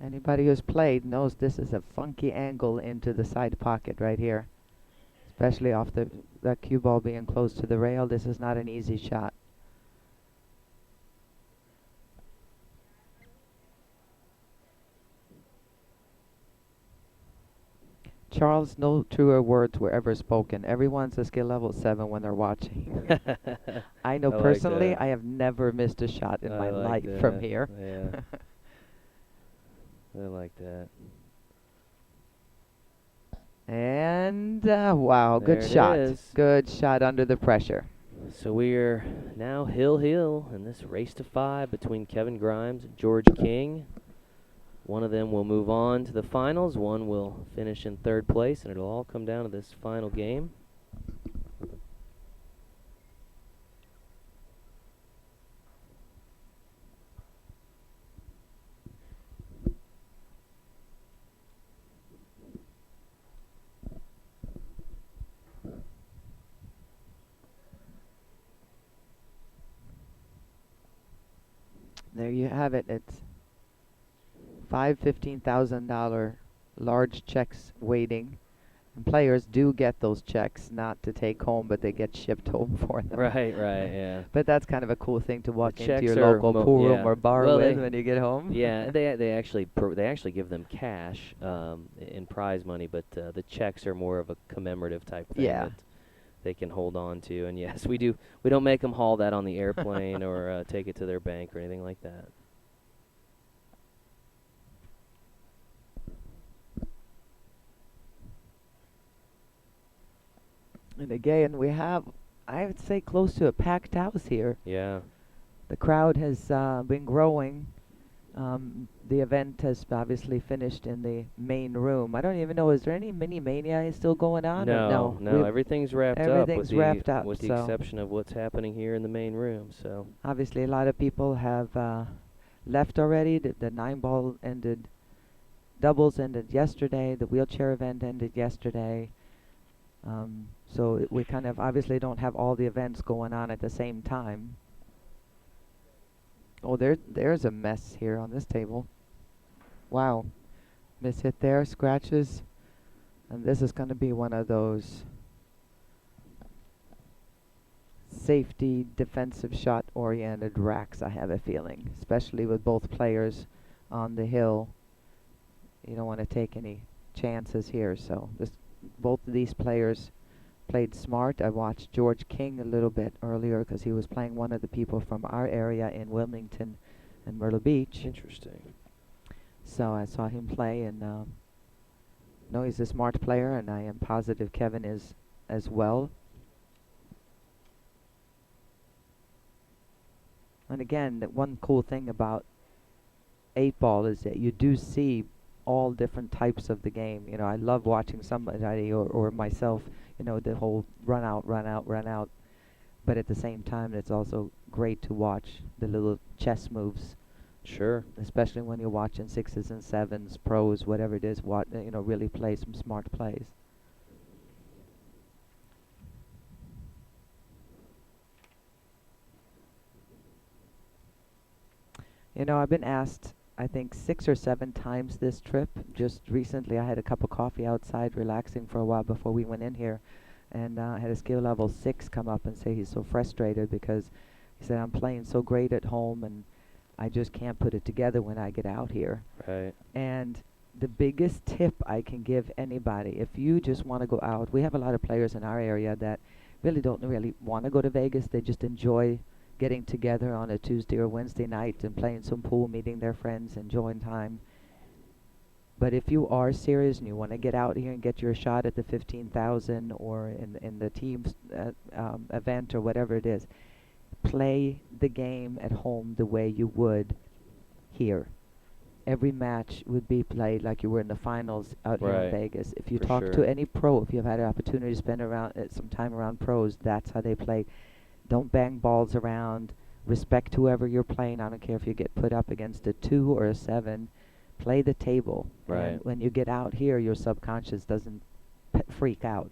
Anybody who's played knows this is a funky angle into the side pocket right here. Especially off that cue ball being close to the rail. This is not an easy shot. Charles, no truer words were ever spoken. Everyone's a skill level 7 when they're watching. I know personally, I have never missed a shot in my life from here. Yeah. I like that. And wow, good shot. Good shot under the pressure. So we're now hill in this race to 5 between Kevin Grimes and George King. One of them will move on to the finals. One will finish in 3rd place, and it'll all come down to this final game. There you have it. It's 5 $15,000 large checks waiting. And players do get those checks, not to take home, but they get shipped home for them. Right, yeah. But that's kind of a cool thing to walk into your local pool room or bar with when you get home. Yeah, they actually give them cash in prize money, but the checks are more of a commemorative type thing that they can hold on to. And yes, we don't make them haul that on the airplane or take it to their bank or anything like that. And again, we have, I would say, close to a packed house here. Yeah. The crowd has been growing. The event has obviously finished in the main room. I don't even know, is there any mini mania still going on? No, everything's wrapped up. Everything's wrapped up. With the exception of what's happening here in the main room. So obviously, a lot of people have left already. The 9-ball ended, doubles ended yesterday. The wheelchair event ended yesterday. So we kind of obviously don't have all the events going on at the same time. Oh, there's a mess here on this table. Wow. Miss hit there, scratches. And this is going to be one of those safety, defensive shot-oriented racks, I have a feeling. Especially with both players on the hill. You don't want to take any chances here. So both of these players played smart. I watched George King a little bit earlier because he was playing one of the people from our area in Wilmington and Myrtle Beach. Interesting. So I saw him play and know he's a smart player, and I am positive Kevin is as well. And again, the one cool thing about 8-ball is that you do see all different types of the game. You know, I love watching somebody or myself, you know, the whole run out, run out, run out. But at the same time, it's also great to watch the little chess moves. Sure. Especially when you're watching sixes and sevens, pros, whatever it is, you know, really play some smart plays. You know, I've been asked, I think 6 or 7 times this trip. Just recently, I had a cup of coffee outside, relaxing for a while before we went in here, and I had a skill level 6 come up and say he's so frustrated because he said I'm playing so great at home and I just can't put it together when I get out here. Right. And the biggest tip I can give anybody, if you just want to go out, we have a lot of players in our area that really don't really want to go to Vegas. They just enjoy getting together on a Tuesday or Wednesday night and playing some pool, meeting their friends, enjoying time. But if you are serious and you want to get out here and get your shot at the 15,000 or in the team's event or whatever it is, play the game at home the way you would here. Every match would be played like you were in the finals out here in Vegas. If you talk to any pro, if you've had an opportunity to spend some time around pros, that's how they play. Don't bang balls around. Respect whoever you're playing. I don't care if you get put up against a 2 or a 7. Play the table. Right. And when you get out here, your subconscious doesn't freak out.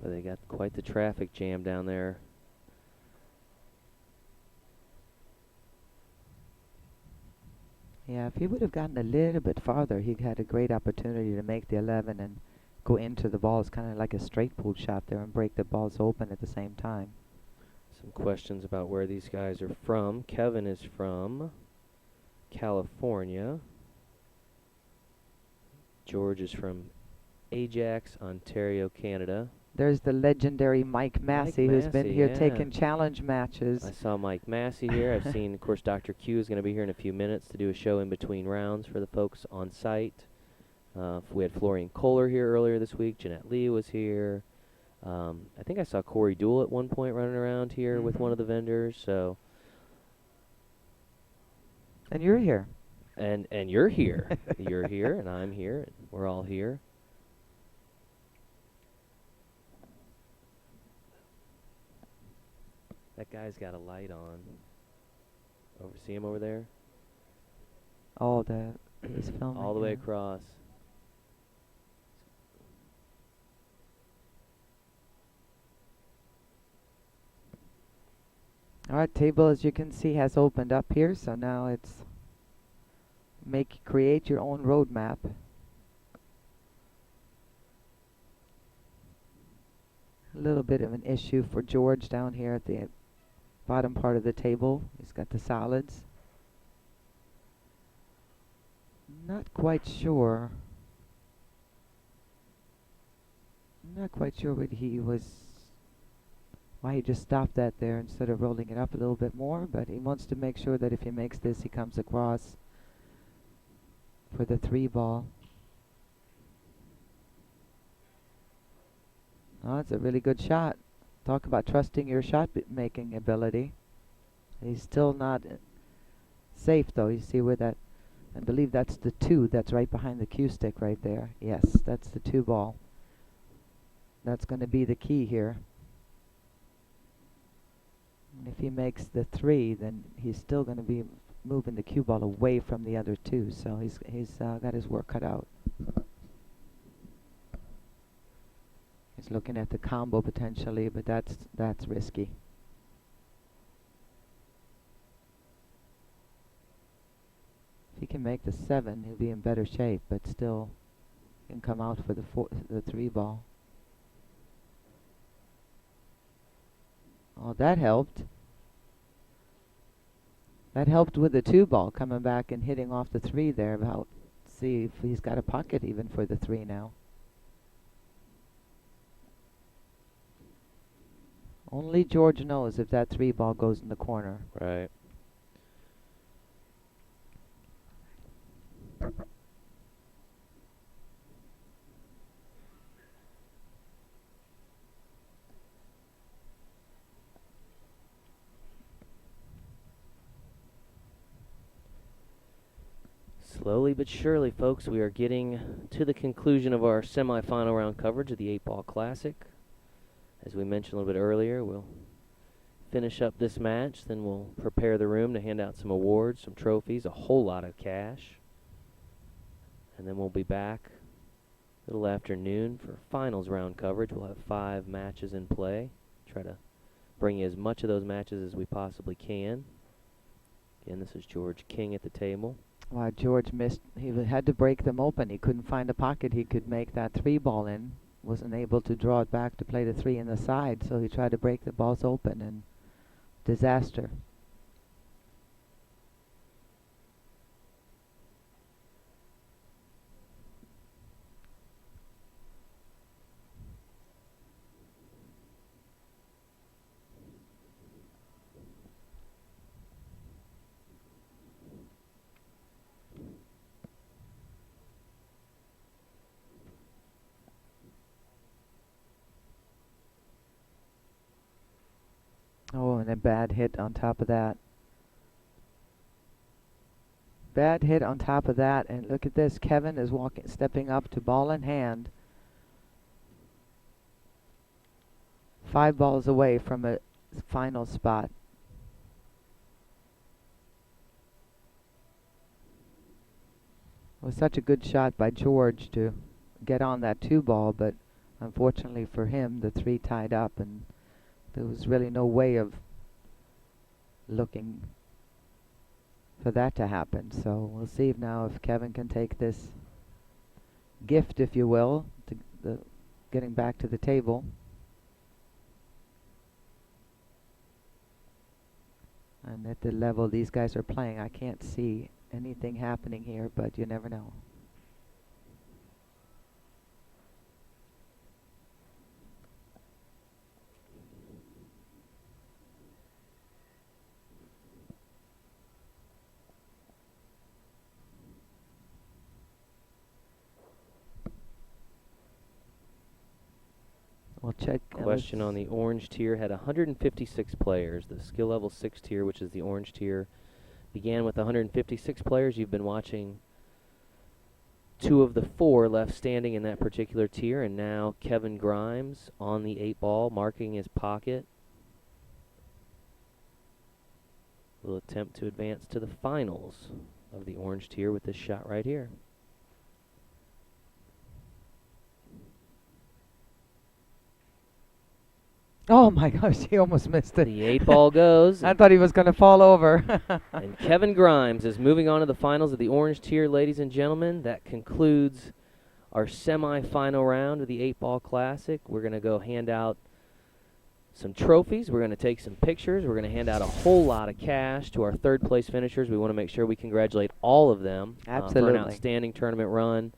Well, they got quite the traffic jam down there. Yeah, if he would have gotten a little bit farther, he had a great opportunity to make the 11 and go into the balls, kind of like a straight pool shot there, and break the balls open at the same time. Some questions about where these guys are from. Kevin is from California. George is from Ajax, Ontario, Canada. There's the legendary Mike Massey, who's been here taking challenge matches. I saw Mike Massey here. I've seen, of course, Dr. Q is going to be here in a few minutes to do a show in between rounds for the folks on site. We had Florian Kohler here earlier this week. Jeanette Lee was here. I think I saw Corey Dool at one point running around here with one of the vendors. So. And you're here. And you're here. You're here, and I'm here. And we're all here. That guy's got a light on. See him over there? Oh, he's filming. All the way across. All right, table, as you can see, has opened up here, so now it's create your own roadmap. A little bit of an issue for George down here at the bottom part of the table. He's got the solids. Not quite sure why he just stopped that there instead of rolling it up a little bit more, but he wants to make sure that if he makes this, he comes across for the 3 ball. Oh, it's a really good shot. Talk about trusting your shot making ability. He's still not safe though. You see where that, I believe that's the 2 that's right behind the cue stick right there. Yes, that's the 2 ball. That's going to be the key here. And if he makes the 3, then he's still going to be moving the cue ball away from the other 2. So he's got his work cut out. He's looking at the combo potentially, but that's risky. If he can make the 7, he'll be in better shape, but still can come out for the 3 ball. Oh, that helped. That helped with the 2 ball coming back and hitting off the 3 there. About see if he's got a pocket even for the 3 now. Only George knows if that 3 ball goes in the corner. Right. Slowly but surely, folks, we are getting to the conclusion of our semifinal round coverage of the 8-Ball Classic. As we mentioned a little bit earlier, we'll finish up this match, then we'll prepare the room to hand out some awards, some trophies, a whole lot of cash. And then we'll be back a little after noon for finals round coverage. We'll have 5 matches in play. Try to bring you as much of those matches as we possibly can. Again, this is George King at the table. Well, George missed. He had to break them open. He couldn't find a pocket he could make that 3-ball in. Wasn't able to draw it back to play the 3 in the side, so he tried to break the balls open, and disaster. Oh, and a bad hit on top of that. Bad hit on top of that, and look at this. Kevin is stepping up to ball in hand. 5 balls away from a final spot. It was such a good shot by George to get on that 2-ball, but unfortunately for him, the 3 tied up, and there was really no way of looking for that to happen. So we'll see now if Kevin can take this gift, if you will, to getting back to the table. And at the level these guys are playing, I can't see anything happening here, but you never know. We'll check. Question on the orange tier had 156 players. The skill level 6 tier, which is the orange tier, began with 156 players. You've been watching 2 of the 4 left standing in that particular tier, and now Kevin Grimes on the 8-ball, marking his pocket. Will attempt to advance to the finals of the orange tier with this shot right here. Oh my gosh, he almost missed it. The 8-ball goes. I thought he was going to fall over. And Kevin Grimes is moving on to the finals of the orange tier, ladies and gentlemen. That concludes our semi-final round of the 8-Ball Classic. We're going to go hand out some trophies. We're going to take some pictures. We're going to hand out a whole lot of cash to our third-place finishers. We want to make sure we congratulate all of them for an outstanding tournament run.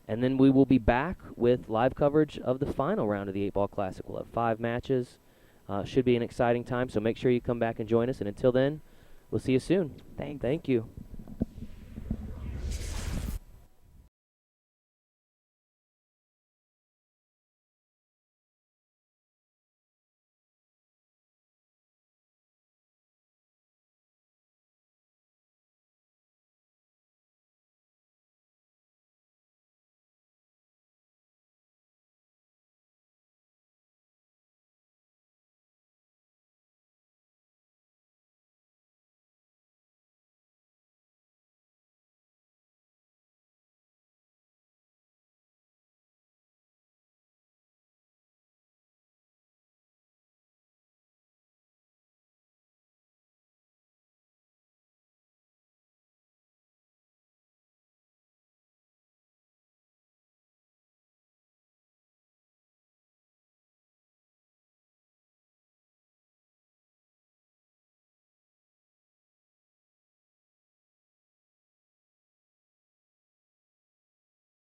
And then we will be back with live coverage of the final round of the 8-Ball Classic. We'll have 5 matches. Should be an exciting time, so make sure you come back and join us. And until then, we'll see you soon. Thanks. Thank you.